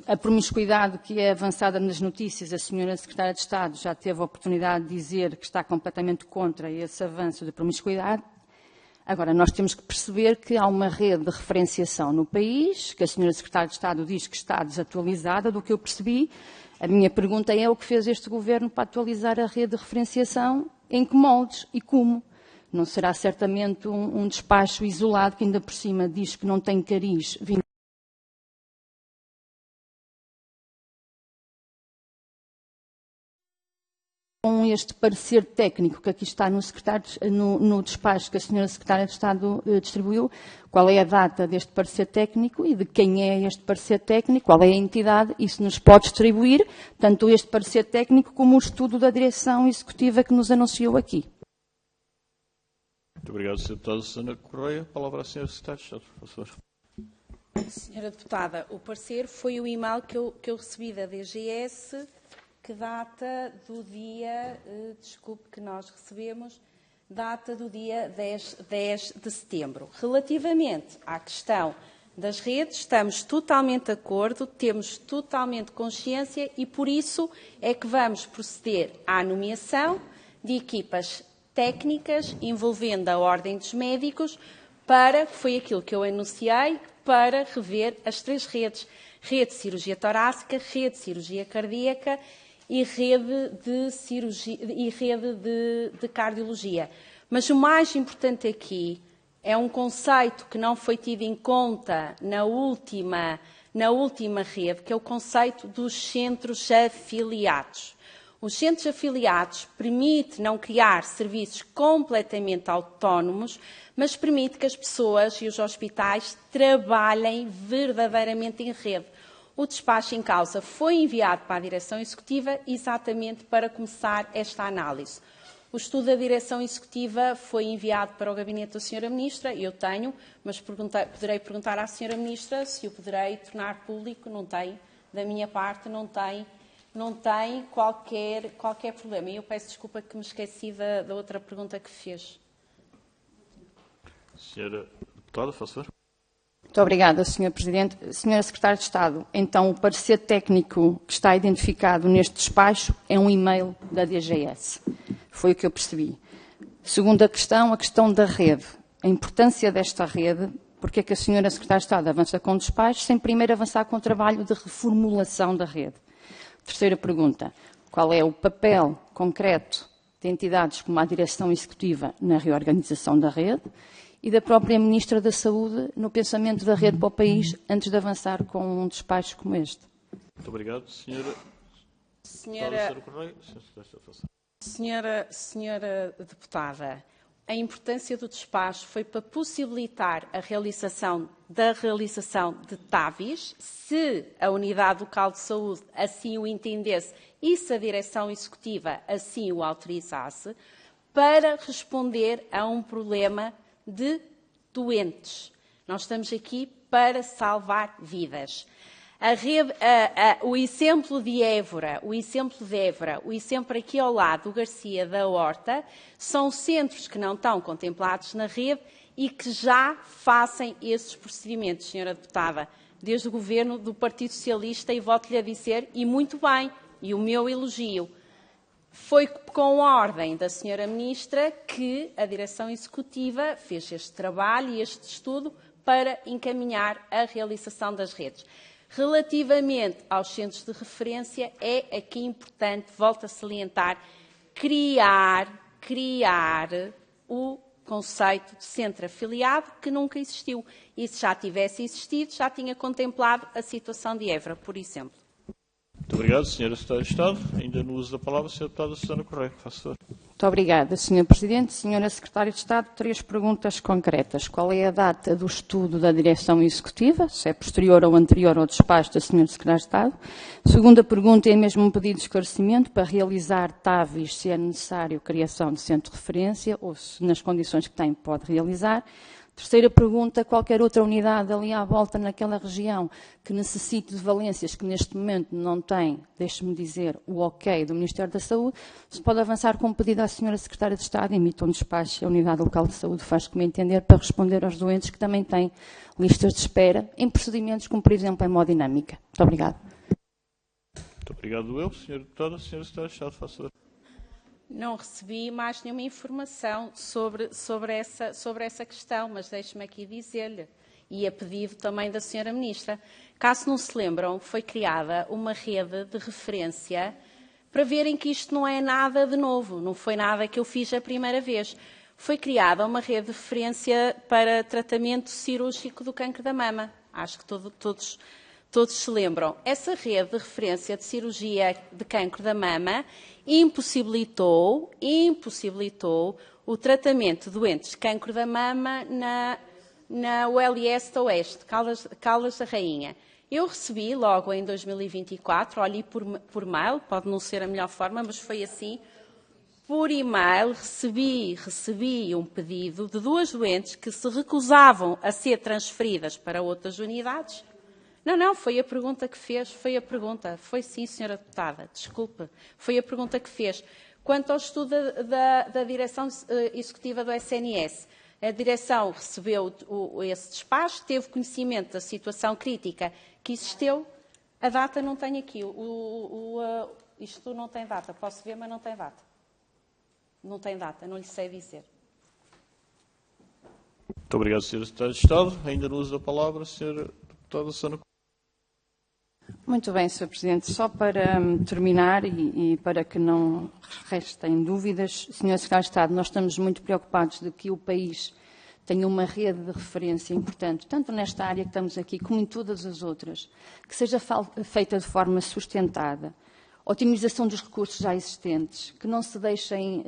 a promiscuidade que é avançada nas notícias, a Sra. Secretária de Estado já teve a oportunidade de dizer que está completamente contra esse avanço da promiscuidade. Agora, nós temos que perceber que há uma rede de referenciação no país, que a Sra. Secretária de Estado diz que está desatualizada, do que eu percebi. A minha pergunta é o que fez este Governo para atualizar a rede de referenciação, em que moldes e como? Não será certamente um despacho isolado que ainda por cima diz que não tem cariz vindo com este parecer técnico que aqui está no despacho que a Sra. Secretária de Estado distribuiu. Qual é a data deste parecer técnico e de quem é este parecer técnico? Qual é a entidade? Isso nos pode distribuir, tanto este parecer técnico como o estudo da direção executiva que nos anunciou aqui. Muito obrigado, Sr. Deputado. Susana Correia. Palavra à Sra. Secretária de Estado, por favor. Senhora Deputada, o parecer foi o e-mail que eu recebi da DGS, que data do dia, que nós recebemos, data do dia 10 de setembro. Relativamente à questão das redes, estamos totalmente de acordo, temos totalmente consciência e, por isso, é que vamos proceder à nomeação de equipas técnicas envolvendo a Ordem dos Médicos foi aquilo que eu anunciei, para rever as 3 redes. Rede de cirurgia torácica, rede de cirurgia cardíaca e rede de cardiologia. Mas o mais importante aqui é um conceito que não foi tido em conta na última rede, que é o conceito dos centros afiliados. Os centros afiliados permitem não criar serviços completamente autónomos, mas permite que as pessoas e os hospitais trabalhem verdadeiramente em rede. O despacho em causa foi enviado para a Direção Executiva exatamente para começar esta análise. O estudo da Direção Executiva foi enviado para o Gabinete da Sra. Ministra, eu tenho, mas poderei perguntar à Sra. Ministra se o poderei tornar público. Não tem, da minha parte, não tem qualquer problema. E eu peço desculpa que me esqueci da outra pergunta que fez. Senhora Deputada, faço favor. Muito obrigada, Sr. Presidente. Sra. Secretária de Estado, então o parecer técnico que está identificado neste despacho é um e-mail da DGS. Foi o que eu percebi. Segunda questão, a questão da rede. A importância desta rede, porque é que a Sra. Secretária de Estado avança com o despacho sem primeiro avançar com o trabalho de reformulação da rede? Terceira pergunta, qual é o papel concreto de entidades como a Direção Executiva na reorganização da rede e da própria Ministra da Saúde no pensamento da rede para o país antes de avançar com um despacho como este? Muito obrigado. Senhora Deputada, a importância do despacho foi para possibilitar a realização de TAVIs, se a Unidade Local de Saúde assim o entendesse e se a Direção Executiva assim o autorizasse, para responder a um problema de doentes. Nós estamos aqui para salvar vidas. O exemplo de Évora, o exemplo aqui ao lado do Garcia da Horta, são centros que não estão contemplados na rede e que já fazem esses procedimentos, Sra. Deputada, desde o governo do Partido Socialista, e volto-lhe a dizer, e muito bem, e o meu elogio, Foi com a ordem da Sra. Ministra que a Direção Executiva fez este trabalho e este estudo para encaminhar a realização das redes. Relativamente aos centros de referência, é aqui importante, volto a salientar, criar o conceito de centro afiliado que nunca existiu. E se já tivesse existido, já tinha contemplado a situação de Évora, por exemplo. Muito obrigado, Sra. Secretária de Estado. Ainda no uso da palavra, a Sra. Deputada Susana Correia. Faça favor. Muito obrigada, Sr. Presidente. Sra. Secretária de Estado, 3 perguntas concretas. Qual é a data do estudo da Direção Executiva, se é posterior ou anterior ao despacho da Sra. Secretária de Estado? Segunda pergunta é mesmo um pedido de esclarecimento para realizar TAVIs, se é necessário criação de centro de referência ou se nas condições que tem pode realizar. Terceira pergunta, qualquer outra unidade ali à volta naquela região que necessite de valências que neste momento não tem, deixe-me dizer, o ok do Ministério da Saúde, se pode avançar com um pedido à Sra. Secretária de Estado, emita um despacho, a Unidade Local de Saúde faz como entender para responder aos doentes que também têm listas de espera em procedimentos como, por exemplo, a hemodinâmica. Muito obrigada. Muito obrigado eu, Sra. Deputada. Sra. Secretária de Estado, faça favor. Não recebi mais nenhuma informação sobre essa questão, mas deixe-me aqui dizer-lhe, e a pedido também da Sra. Ministra. Caso não se lembram, foi criada uma rede de referência para verem que isto não é nada de novo, não foi nada que eu fiz a primeira vez. Foi criada uma rede de referência para tratamento cirúrgico do cancro da mama. Acho que todos se lembram. Essa rede de referência de cirurgia de cancro da mama impossibilitou o tratamento de doentes de cancro da mama na ULS da Oeste, Caldas da Rainha. Eu recebi logo em 2024, olhei por mail, pode não ser a melhor forma, mas foi assim, por e-mail recebi um pedido de 2 doentes que se recusavam a ser transferidas para outras unidades. Não, foi a pergunta que fez, foi sim, Sra. Deputada, desculpe, foi a pergunta que fez. Quanto ao estudo da Direção Executiva do SNS, a Direção recebeu esse despacho, teve conhecimento da situação crítica que existiu, a data não tem aqui, isto não tem data, posso ver, mas não tem data. Não tem data, não lhe sei dizer. Muito obrigado, Sra. Secretária de Estado. Ainda no uso da palavra, Sra. Deputada Susana Correia. Muito bem, Sr. Presidente. Só para terminar e para que não restem dúvidas, Sr. Secretário de Estado, nós estamos muito preocupados de que o país tenha uma rede de referência importante, tanto nesta área que estamos aqui, como em todas as outras, que seja feita de forma sustentada, otimização dos recursos já existentes, que não se deixem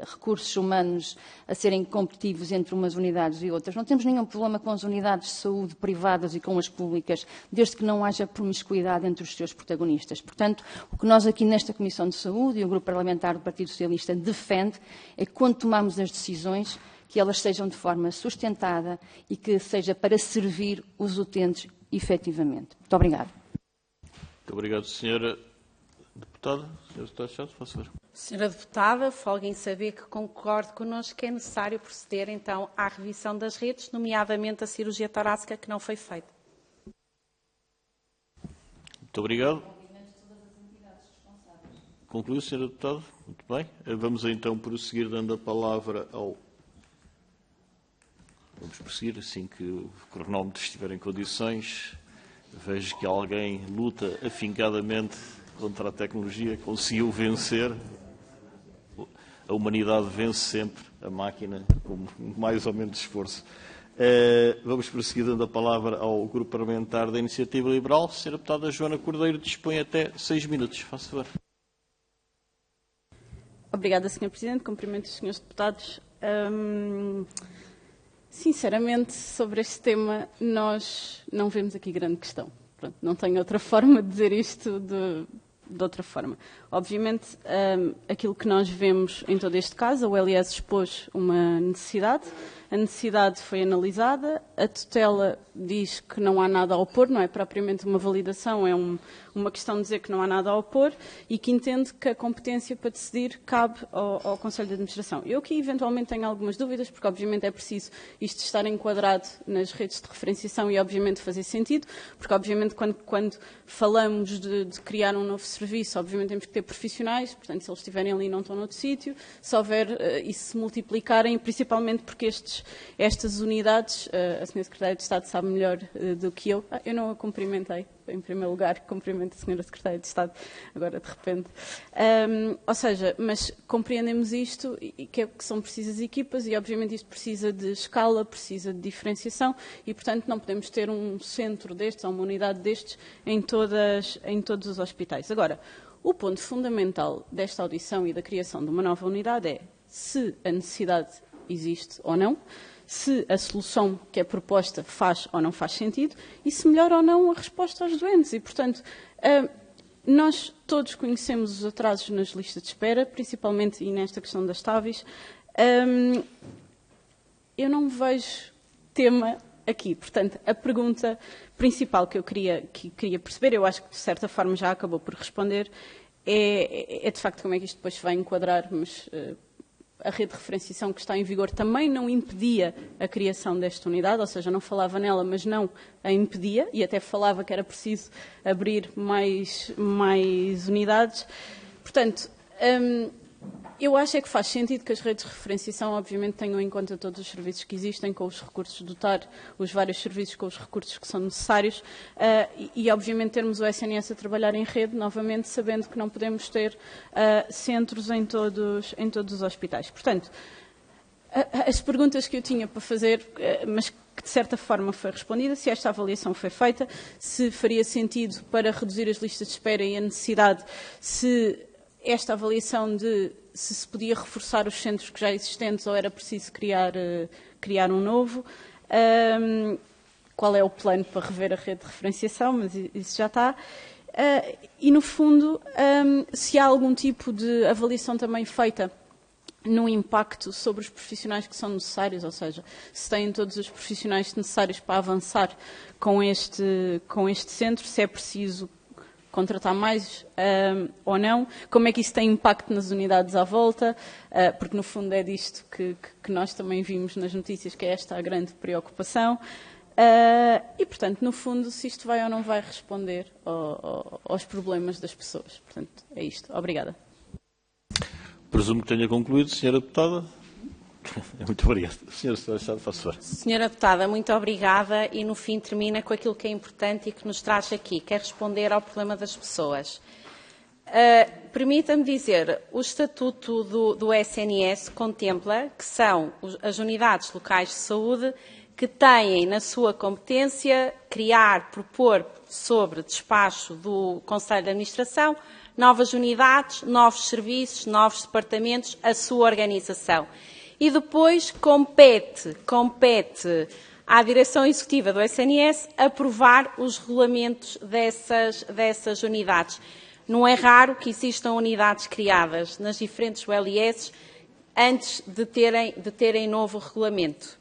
recursos humanos a serem competitivos entre umas unidades e outras. Não temos nenhum problema com as unidades de saúde privadas e com as públicas, desde que não haja promiscuidade entre os seus protagonistas. Portanto, o que nós aqui nesta Comissão de Saúde e o Grupo Parlamentar do Partido Socialista defende é que quando tomamos as decisões, que elas sejam de forma sustentada e que seja para servir os utentes efetivamente. Muito obrigada. Muito obrigado, Sra. Deputada. Sra. Deputada de Estado, faça favor. Sra. Deputada, folga em saber que concordo connosco que é necessário proceder, então, à revisão das redes, nomeadamente a cirurgia torácica que não foi feita. Muito obrigado. Concluiu, Sra. Deputada? Muito bem. Vamos então prosseguir dando a palavra ao... Vamos prosseguir assim que o cronómetro estiver em condições. Vejo que alguém luta afincadamente contra a tecnologia, conseguiu vencer. A humanidade vence sempre a máquina com mais ou menos esforço. Vamos prosseguir dando a palavra ao Grupo Parlamentar da Iniciativa Liberal. Sra. Deputada Joana Cordeiro dispõe até 6 minutos. Faça favor. Obrigada, Sr. Presidente. Cumprimento os Srs. Deputados. Sinceramente, sobre este tema, nós não vemos aqui grande questão. Pronto, não tenho outra forma de dizer isto de outra forma. Obviamente, aquilo que nós vemos em todo este caso, a ULS expôs uma necessidade, a necessidade foi analisada, a tutela diz que não há nada a opor, não é propriamente uma validação, é uma questão de dizer que não há nada a opor e que entende que a competência para decidir cabe ao Conselho de Administração. Eu aqui eventualmente tenho algumas dúvidas, porque obviamente é preciso isto estar enquadrado nas redes de referenciação e obviamente fazer sentido, porque obviamente quando falamos de criar um novo serviço, serviço, obviamente temos que ter profissionais, portanto, se eles estiverem ali não estão noutro sítio, se houver e se multiplicarem, principalmente porque estas unidades, a Sra. Secretária de Estado sabe melhor do que eu não a cumprimentei, em primeiro lugar, cumprimento a Sra. Secretária de Estado, agora de repente. Ou seja, mas compreendemos isto e que são precisas equipas e, obviamente, isto precisa de escala, precisa de diferenciação e, portanto, não podemos ter um centro destes ou uma unidade destes em todos os hospitais. Agora, o ponto fundamental desta audição e da criação de uma nova unidade é se a necessidade existe ou não, se a solução que é proposta faz ou não faz sentido e se melhora ou não a resposta aos doentes. E, portanto, nós todos conhecemos os atrasos nas listas de espera, principalmente e nesta questão das TAVIs. Eu não vejo tema aqui. Portanto, a pergunta principal que eu queria perceber, eu acho que de certa forma já acabou por responder, é de facto como é que isto depois se vai enquadrar, mas a rede de referenciação que está em vigor também não impedia a criação desta unidade, ou seja, não falava nela, mas não a impedia, e até falava que era preciso abrir mais unidades. Portanto, eu acho é que faz sentido que as redes de referenciação, obviamente, tenham em conta todos os serviços que existem, com os recursos, dotar os vários serviços com os recursos que são necessários e, obviamente, termos o SNS a trabalhar em rede, novamente, sabendo que não podemos ter centros em todos os hospitais. Portanto, as perguntas que eu tinha para fazer, mas que de certa forma foi respondida, se esta avaliação foi feita, se faria sentido para reduzir as listas de espera e a necessidade, se esta avaliação de se podia reforçar os centros que já existentes ou era preciso criar um novo, qual é o plano para rever a rede de referenciação, mas isso já está. E, no fundo, se há algum tipo de avaliação também feita no impacto sobre os profissionais que são necessários, ou seja, se têm todos os profissionais necessários para avançar com este centro, se é preciso contratar mais ou não, como é que isso tem impacto nas unidades à volta, porque no fundo é disto que nós também vimos nas notícias, que é esta a grande preocupação. E, portanto, no fundo, se isto vai ou não vai responder aos problemas das pessoas. Portanto, é isto. Obrigada. Presumo que tenha concluído, Sra. Deputada. Muito obrigado. Sra. Secretária de Estado, faço favor. Sra. Deputada, muito obrigada e no fim termina com aquilo que é importante e que nos traz aqui, que é responder ao problema das pessoas. Permita-me dizer, o Estatuto do SNS contempla que são as unidades locais de saúde que têm na sua competência criar, propor sobre despacho do Conselho de Administração novas unidades, novos serviços, novos departamentos, a sua organização. E depois compete à Direção Executiva do SNS aprovar os regulamentos dessas unidades. Não é raro que existam unidades criadas nas diferentes ULS antes de terem novo regulamento.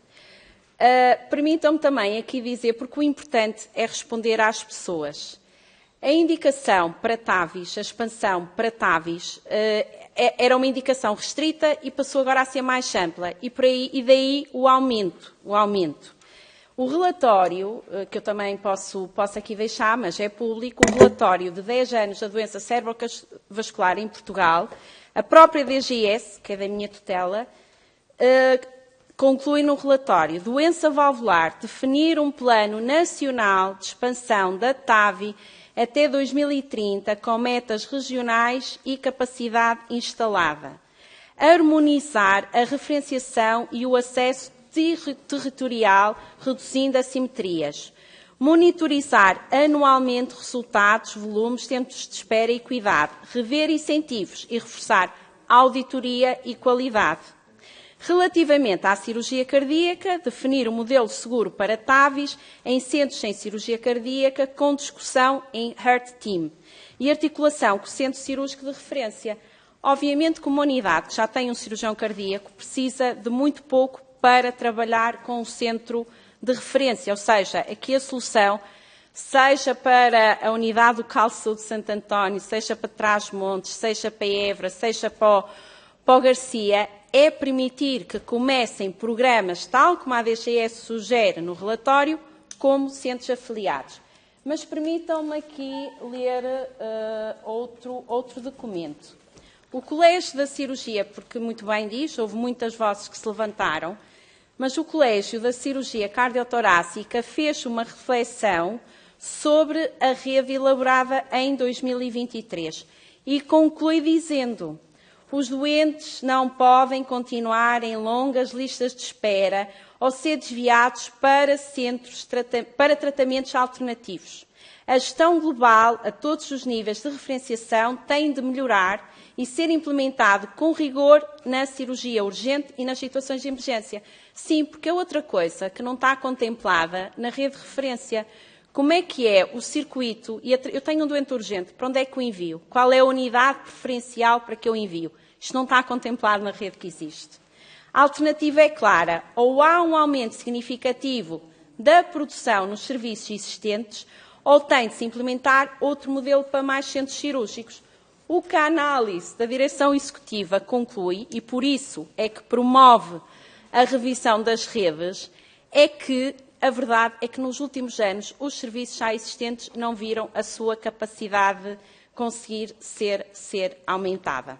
Permitam-me também aqui dizer, porque o importante é responder às pessoas. A indicação para TAVIs, a expansão para TAVIs, era uma indicação restrita e passou agora a ser mais ampla. E daí o aumento. O relatório, que eu também posso aqui deixar, mas é público, o relatório de 10 anos da doença cerebrovascular em Portugal, a própria DGS, que é da minha tutela, conclui no relatório: doença valvular, definir um plano nacional de expansão da TAVI até 2030, com metas regionais e capacidade instalada. Harmonizar a referenciação e o acesso territorial, reduzindo assimetrias. Monitorizar anualmente resultados, volumes, tempos de espera e cuidado. Rever incentivos e reforçar auditoria e qualidade. Relativamente à cirurgia cardíaca, definir um modelo seguro para TAVIs em centros sem cirurgia cardíaca, com discussão em Heart Team e articulação com o centro cirúrgico de referência. Obviamente que uma unidade que já tem um cirurgião cardíaco precisa de muito pouco para trabalhar com o centro de referência, ou seja, aqui a solução, seja para a unidade local de saúde de Santo António, seja para Trás-os-Montes, seja para Évora, seja para o Garcia, é permitir que comecem programas, tal como a DGS sugere no relatório, como centros afiliados. mas permitam-me aqui ler outro documento. O Colégio da Cirurgia, porque muito bem diz, houve muitas vozes que se levantaram, mas o Colégio da Cirurgia Cardiotorácica fez uma reflexão sobre a rede elaborada em 2023 e conclui dizendo: os doentes não podem continuar em longas listas de espera ou ser desviados para tratamentos alternativos. A gestão global, a todos os níveis de referenciação, tem de melhorar e ser implementado com rigor na cirurgia urgente e nas situações de emergência. Sim, porque é outra coisa que não está contemplada na rede de referência. Como é que é o circuito? Eu tenho um doente urgente, para onde é que o envio? Qual é a unidade preferencial para que eu envio? Isto não está contemplado na rede que existe. A alternativa é clara: ou há um aumento significativo da produção nos serviços existentes, ou tem de se implementar outro modelo para mais centros cirúrgicos. O que a análise da direção executiva conclui, e por isso é que promove a revisão das redes, é que a verdade é que nos últimos anos os serviços já existentes não viram a sua capacidade conseguir ser aumentada.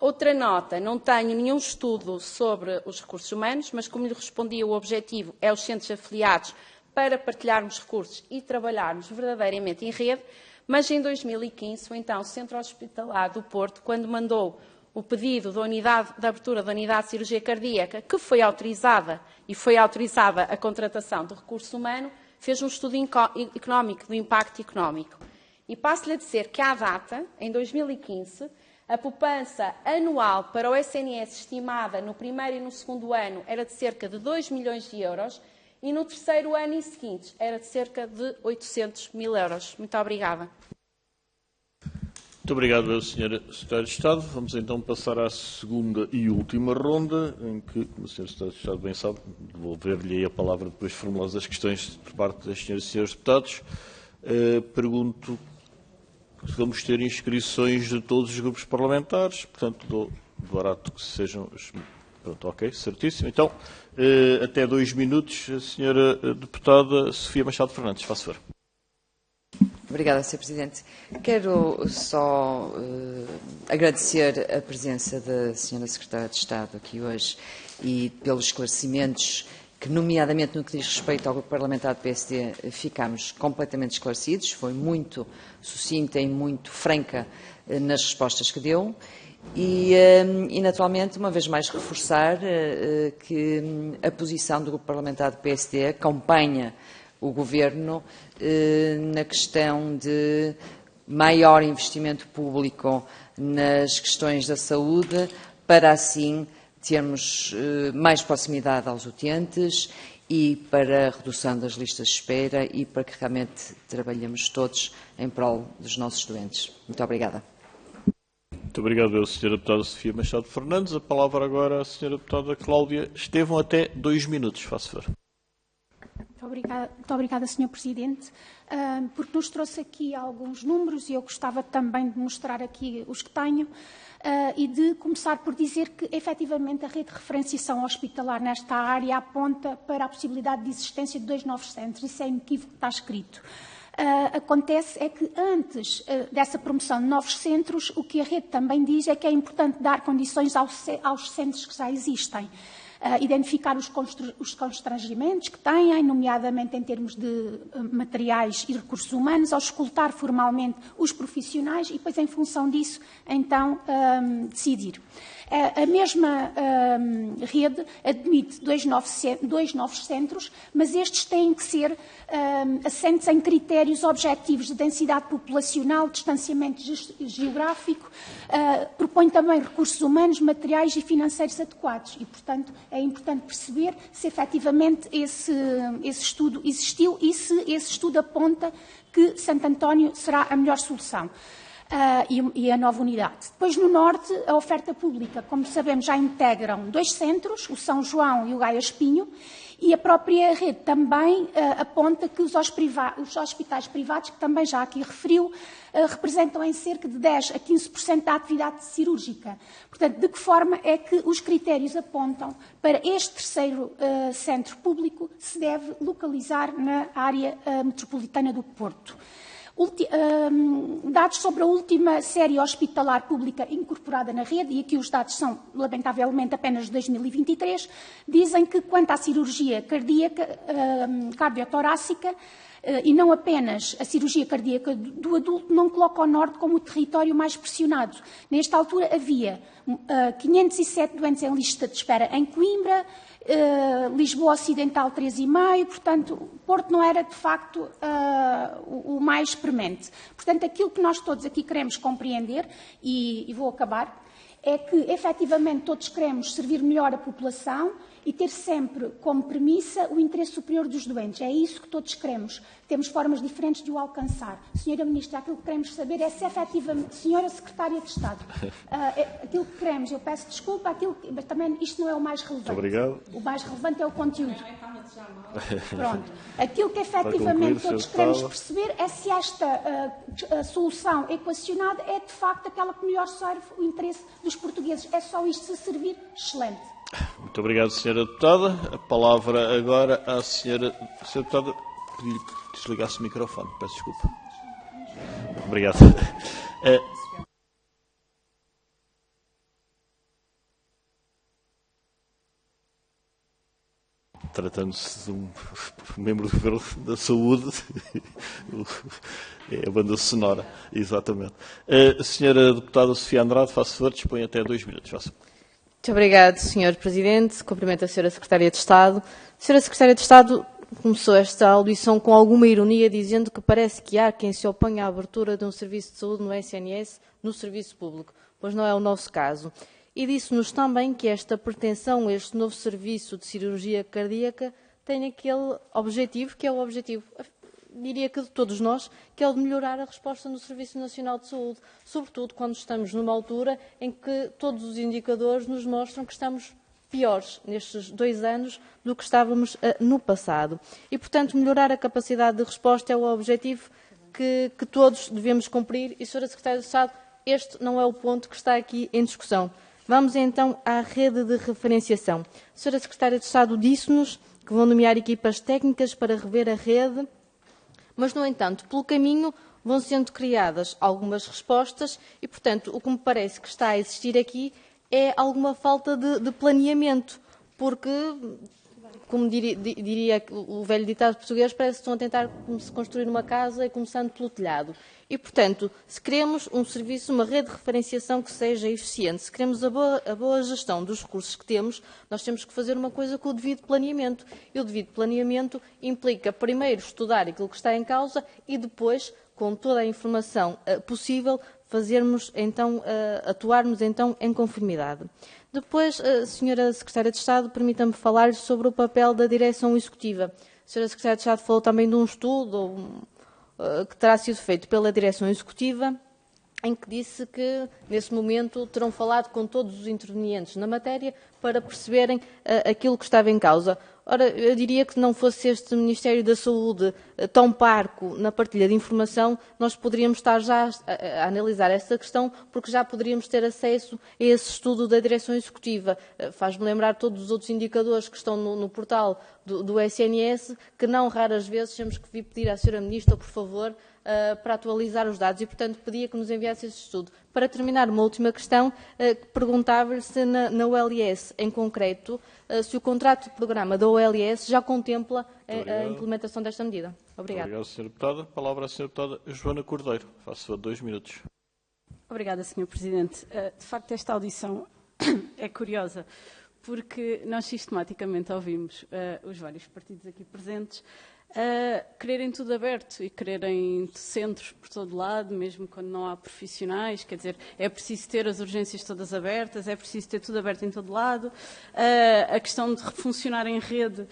Outra nota: não tenho nenhum estudo sobre os recursos humanos, mas como lhe respondi, o objetivo é os centros afiliados para partilharmos recursos e trabalharmos verdadeiramente em rede, mas em 2015, o então Centro Hospitalar do Porto, quando mandou o pedido da abertura da unidade de cirurgia cardíaca, que foi autorizada a contratação de recurso humano, fez um estudo económico, do impacto económico. E passo-lhe a dizer que, à data, em 2015, a poupança anual para o SNS estimada no primeiro e no segundo ano era de cerca de 2 milhões de euros e no terceiro ano e seguintes era de cerca de 800 mil euros. Muito obrigada. Muito obrigado, Sra. Secretária de Estado. Vamos então passar à segunda e última ronda, em que o Sr. Secretário de Estado bem sabe, devolver-lhe a palavra depois de formular as questões por parte das senhoras e senhores deputados. Pergunto se vamos ter inscrições de todos os grupos parlamentares, portanto, dou barato que sejam... Pronto, ok, certíssimo. Então, até 2 minutos, a senhora deputada Sofia Machado Fernandes, faça favor. Obrigada, Sr. Presidente. Quero só agradecer a presença da Sra. Secretária de Estado aqui hoje e pelos esclarecimentos que, nomeadamente no que diz respeito ao Grupo Parlamentar do PSD, ficámos completamente esclarecidos. Foi muito sucinta e muito franca nas respostas que deu. E, naturalmente, uma vez mais reforçar que a posição do Grupo Parlamentar do PSD acompanha o Governo na questão de maior investimento público nas questões da saúde, para assim termos mais proximidade aos utentes e para a redução das listas de espera e para que realmente trabalhemos todos em prol dos nossos doentes. Muito obrigada. Muito obrigado, Sra. Deputada Sofia Machado Fernandes. A palavra agora à Sra. Deputada Cláudia Estevão, até 2 minutos, faça favor. Muito obrigada, Sr. Presidente, porque nos trouxe aqui alguns números e eu gostava também de mostrar aqui os que tenho e de começar por dizer que, efetivamente, a rede de referenciação hospitalar nesta área aponta para a possibilidade de existência de 2 novos centros. Isso é inequívoco que está escrito. Acontece é que antes dessa promoção de novos centros, o que a rede também diz é que é importante dar condições aos centros que já existem. Identificar os constrangimentos que têm, nomeadamente em termos de materiais e recursos humanos, auscultar formalmente os profissionais e depois, em função disso, então, decidir. A mesma rede admite 2 novos centros, mas estes têm que ser assentes em critérios objetivos de densidade populacional, distanciamento geográfico, propõe também recursos humanos, materiais e financeiros adequados e, portanto, é importante perceber se efetivamente esse estudo existiu e se esse estudo aponta que Santo António será a melhor solução. E a nova unidade. Depois, no Norte, a oferta pública, como sabemos, já integram 2 centros, o São João e o Gaia Espinho, E a própria rede também aponta que os hospitais privados, que também já aqui referiu, representam em cerca de 10% a 15% da atividade cirúrgica. Portanto, de que forma é que os critérios apontam para este terceiro centro público se deve localizar na área metropolitana do Porto? Dados sobre a última série hospitalar pública incorporada na rede, e aqui os dados são, lamentavelmente, apenas de 2023, dizem que, quanto à cirurgia cardíaca, cardiotorácica, e não apenas a cirurgia cardíaca do adulto, não coloca o Norte como o território mais pressionado. Nesta altura havia 507 doentes em lista de espera em Coimbra, Lisboa Ocidental 3,5, portanto, Porto não era, de facto, o mais premente. Portanto, aquilo que nós todos aqui queremos compreender, e vou acabar, é que, efetivamente, todos queremos servir melhor a população e ter sempre como premissa o interesse superior dos doentes. É isso que todos queremos. Temos formas diferentes de o alcançar. Senhora Ministra, aquilo que queremos saber é se efetivamente, Senhora Secretária de Estado, aquilo que queremos, eu peço desculpa, mas também isto não é o mais relevante. Muito obrigado. O mais relevante é o conteúdo. Pronto. Aquilo que efetivamente todos queremos perceber é se esta solução equacionada é de facto aquela que melhor serve o interesse dos portugueses. É só isto se servir, excelente. Muito obrigado, Sra. Deputada. A palavra agora à Sra. Deputada. Pedi-lhe que desligasse o microfone. Peço desculpa. Obrigado. Tratando-se de um membro do Governo da Saúde, é a banda sonora, exatamente. A Sra. Deputada Sofia Andrade, faço favor, dispõe até 2 minutos. Faço. Muito obrigado, Sr. Presidente. Cumprimento a Sra. Secretária de Estado. A Sra. Secretária de Estado começou esta audição com alguma ironia, dizendo que parece que há quem se oponha à abertura de um serviço de saúde no SNS, no serviço público, pois não é o nosso caso. E disse-nos também que esta pretensão, este novo serviço de cirurgia cardíaca, tem aquele objetivo, que é o objetivo, diria que de todos nós, que é o de melhorar a resposta no Serviço Nacional de Saúde, sobretudo quando estamos numa altura em que todos os indicadores nos mostram que estamos piores nestes 2 anos do que estávamos no passado. E, portanto, melhorar a capacidade de resposta é o objetivo que todos devemos cumprir e, Sra. Secretária de Estado, este não é o ponto que está aqui em discussão. Vamos então à rede de referenciação. A Sra. Secretária de Estado disse-nos que vão nomear equipas técnicas para rever a rede, mas, no entanto, pelo caminho vão sendo criadas algumas respostas e, portanto, o que me parece que está a existir aqui é alguma falta de planeamento, porque, como diria o velho ditado português, parece que estão a tentar construir uma casa e começando pelo telhado. E, portanto, se queremos um serviço, uma rede de referenciação que seja eficiente, se queremos a boa gestão dos recursos que temos, nós temos que fazer uma coisa com o devido planeamento. E o devido planeamento implica, primeiro, estudar aquilo que está em causa e depois, com toda a informação possível, atuarmos então em conformidade. Depois, Sra. Secretária de Estado, permita-me falar sobre o papel da Direção Executiva. A Sra. Secretária de Estado falou também de um estudo que terá sido feito pela Direção Executiva, em que disse que, nesse momento, terão falado com todos os intervenientes na matéria para perceberem aquilo que estava em causa. Ora, eu diria que não fosse este Ministério da Saúde tão parco na partilha de informação, nós poderíamos estar já a analisar essa questão, porque já poderíamos ter acesso a esse estudo da Direção Executiva. Faz-me lembrar todos os outros indicadores que estão no portal do SNS, que não raras vezes temos que vir pedir à Sra. Ministra, por favor, para atualizar os dados e, portanto, pedia que nos enviasse esse estudo. Para terminar, uma última questão, perguntava-lhe se na OLS, em concreto, se o contrato de programa da OLS já contempla a implementação desta medida. Obrigada. Obrigado, Sra. Deputada. A palavra à Sra. Deputada Joana Cordeiro. Faço 2 minutos. Obrigada, Sr. Presidente. De facto, esta audição é curiosa, porque nós sistematicamente ouvimos os vários partidos aqui presentes quererem tudo aberto e quererem centros por todo lado, mesmo quando não há profissionais. Quer dizer, é preciso ter as urgências todas abertas, é preciso ter tudo aberto em todo lado. A questão de funcionar em rede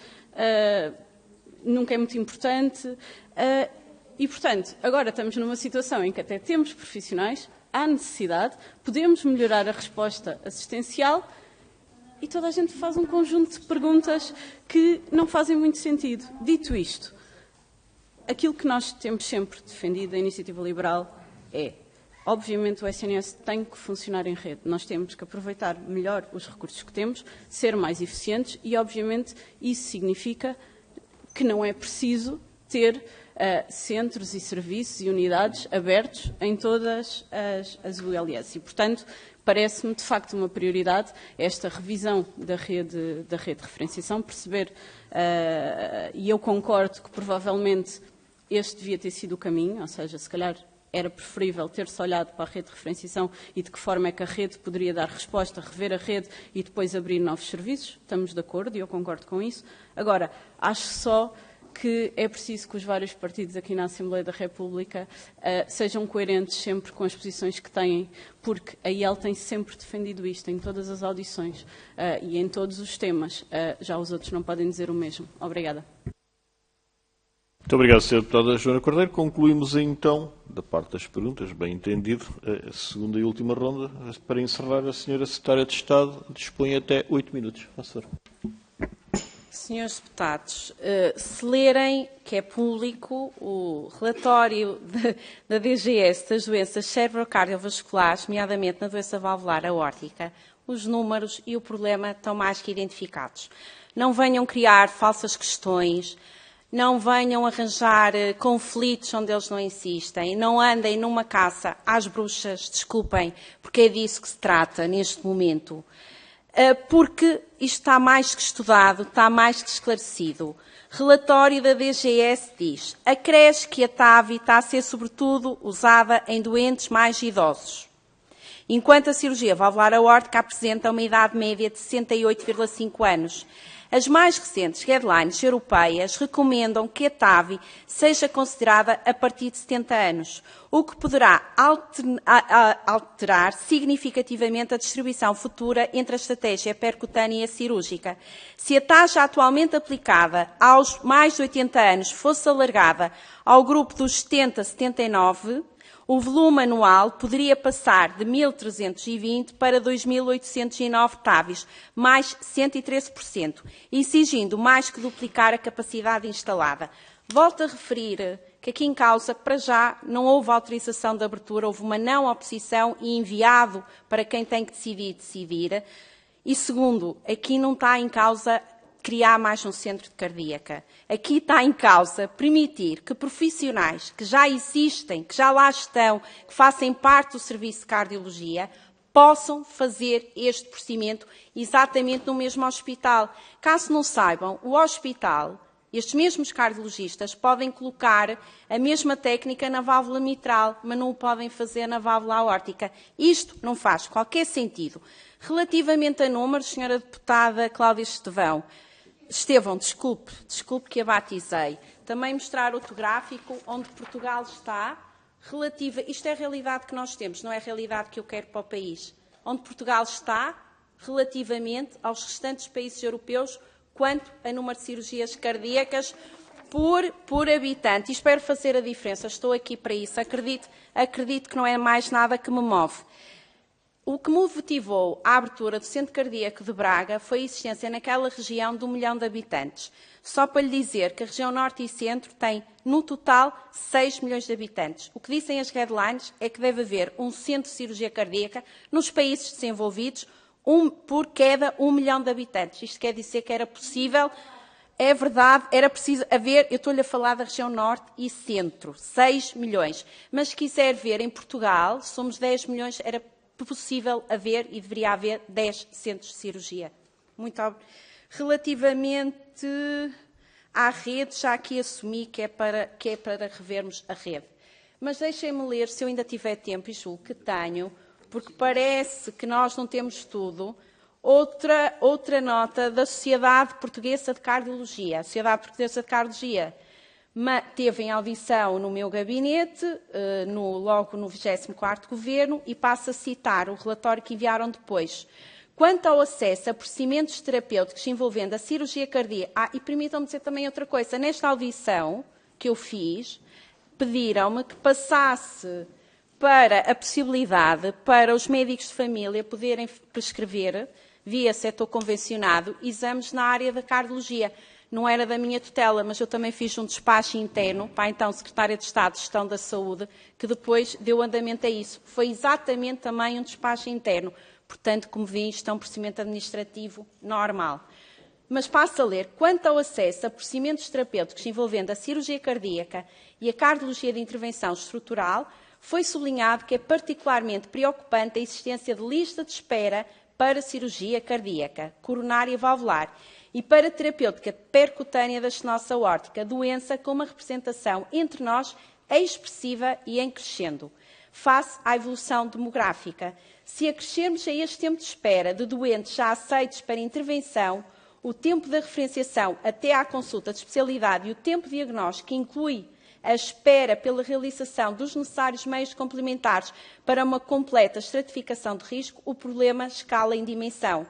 nunca é muito importante. E, portanto, agora estamos numa situação em que até temos profissionais, há necessidade, podemos melhorar a resposta assistencial e toda a gente faz um conjunto de perguntas que não fazem muito sentido. Dito isto, aquilo que nós temos sempre defendido da Iniciativa Liberal é, obviamente, o SNS tem que funcionar em rede. Nós temos que aproveitar melhor os recursos que temos, ser mais eficientes e, obviamente, isso significa que não é preciso ter centros e serviços e unidades abertos em todas as ULS. E, portanto, parece-me, de facto, uma prioridade esta revisão da rede de referenciação, perceber, e eu concordo que provavelmente este devia ter sido o caminho, ou seja, se calhar era preferível ter-se olhado para a rede de referenciação e de que forma é que a rede poderia dar resposta, rever a rede e depois abrir novos serviços. Estamos de acordo e eu concordo com isso. Agora, acho só que é preciso que os vários partidos aqui na Assembleia da República sejam coerentes sempre com as posições que têm, porque a IEL tem sempre defendido isto em todas as audições e em todos os temas. Já os outros não podem dizer o mesmo. Obrigada. Muito obrigado, Sra. Deputada Joana Cordeiro. Concluímos, então, da parte das perguntas, bem entendido, a segunda e última ronda. Para encerrar, a Sra. Secretária de Estado dispõe até 8 minutos. Faça favor. Senhores deputados, se lerem, que é público, o relatório da DGS das doenças cerebrocardiovasculares, nomeadamente na doença valvular aórtica, os números e o problema estão mais que identificados. Não venham criar falsas questões, não venham arranjar conflitos onde eles não insistem, não andem numa caça às bruxas, desculpem, porque é disso que se trata neste momento. Porque isto está mais que estudado, está mais que esclarecido. Relatório da DGS diz: acresce que a TAVI está a ser sobretudo usada em doentes mais idosos, enquanto a cirurgia valvular aórtica apresenta uma idade média de 68,5 anos. As mais recentes guidelines europeias recomendam que a TAVI seja considerada a partir de 70 anos, o que poderá alterar significativamente a distribuição futura entre a estratégia percutânea e a cirúrgica. Se a taxa atualmente aplicada aos mais de 80 anos fosse alargada ao grupo dos 70 a 79, o volume anual poderia passar de 1.320 para 2.809 TAVIs, mais 113%, exigindo mais que duplicar a capacidade instalada. Volto a referir que aqui em causa, para já, não houve autorização de abertura, houve uma não oposição e enviado para quem tem que decidir. E segundo, aqui não está em causa criar mais um centro de cardíaca. Aqui está em causa permitir que profissionais que já existem, que já lá estão, que fazem parte do serviço de cardiologia, possam fazer este procedimento exatamente no mesmo hospital. Caso não saibam, o hospital, estes mesmos cardiologistas, podem colocar a mesma técnica na válvula mitral, mas não o podem fazer na válvula aórtica. Isto não faz qualquer sentido. Relativamente a números, Sra. Deputada Cláudia Estevão, desculpe que a batizei. Também mostrar outro gráfico onde Portugal está isto é a realidade que nós temos, não é a realidade que eu quero para o país. Onde Portugal está relativamente aos restantes países europeus quanto a número de cirurgias cardíacas por habitante. E espero fazer a diferença, estou aqui para isso. Acredito que não é mais nada que me move. O que motivou a abertura do Centro Cardíaco de Braga foi a existência naquela região de 1 milhão de habitantes. Só para lhe dizer que a região Norte e Centro tem, no total, 6 milhões de habitantes. O que dizem as guidelines é que deve haver um centro de cirurgia cardíaca nos países desenvolvidos por cada 1 milhão de habitantes. Isto quer dizer que era possível, é verdade, era preciso haver, eu estou-lhe a falar da região Norte e Centro, 6 milhões. Mas se quiser ver em Portugal, somos 10 milhões, era possível haver e deveria haver 10 centros de cirurgia. Muito obrigada. Relativamente à rede, já aqui assumi que é para revermos a rede. Mas deixem-me ler, se eu ainda tiver tempo, e julgo que tenho, porque parece que nós não temos tudo, outra nota da Sociedade Portuguesa de Cardiologia. A Sociedade Portuguesa de Cardiologia teve em audição no meu gabinete, logo no 24º Governo, e passo a citar o relatório que enviaram depois. Quanto ao acesso a procedimentos terapêuticos envolvendo a cirurgia cardíaca... e permitam-me dizer também outra coisa. Nesta audição que eu fiz, pediram-me que passasse para a possibilidade para os médicos de família poderem prescrever via setor convencionado, exames na área da cardiologia. Não era da minha tutela, mas eu também fiz um despacho interno para a então Secretária de Estado de Gestão da Saúde, que depois deu andamento a isso. Foi exatamente também um despacho interno. Portanto, como vi, isto é um procedimento administrativo normal. Mas passo a ler. Quanto ao acesso a procedimentos terapêuticos envolvendo a cirurgia cardíaca e a cardiologia de intervenção estrutural, foi sublinhado que é particularmente preocupante a existência de lista de espera para cirurgia cardíaca, coronária valvular e para terapêutica percutânea da estenose aórtica, doença com uma representação entre nós expressiva e em crescendo, face à evolução demográfica. Se acrescermos a este tempo de espera de doentes já aceitos para intervenção, o tempo da referenciação até à consulta de especialidade e o tempo diagnóstico, que inclui a espera pela realização dos necessários meios complementares para uma completa estratificação de risco, o problema escala em dimensão.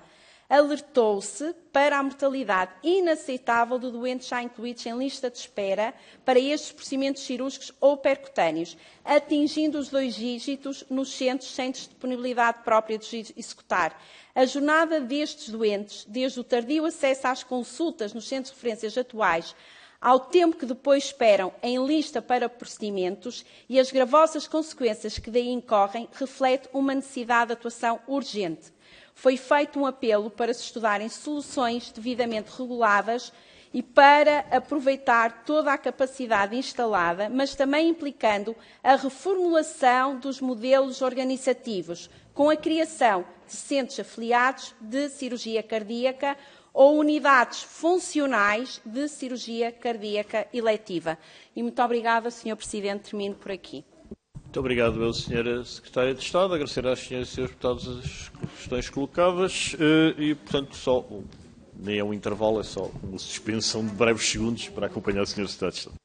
Alertou-se para a mortalidade inaceitável de doentes já incluídos em lista de espera para estes procedimentos cirúrgicos ou percutâneos, atingindo os 2 dígitos nos centros sem disponibilidade própria de os executar. A jornada destes doentes, desde o tardio acesso às consultas nos centros de referências atuais, ao tempo que depois esperam em lista para procedimentos e as gravosas consequências que daí incorrem, reflete uma necessidade de atuação urgente. Foi feito um apelo para se estudarem soluções devidamente reguladas e para aproveitar toda a capacidade instalada, mas também implicando a reformulação dos modelos organizativos, com a criação de centros afiliados de cirurgia cardíaca ou unidades funcionais de cirurgia cardíaca eletiva. E muito obrigada, Sr. Presidente. Termino por aqui. Muito obrigado, Sra. Secretária de Estado. Agradecer às senhoras e senhores deputados as questões colocadas e, portanto, nem é um intervalo, é só uma suspensão de breves segundos para acompanhar a Sra. Secretária de Estado.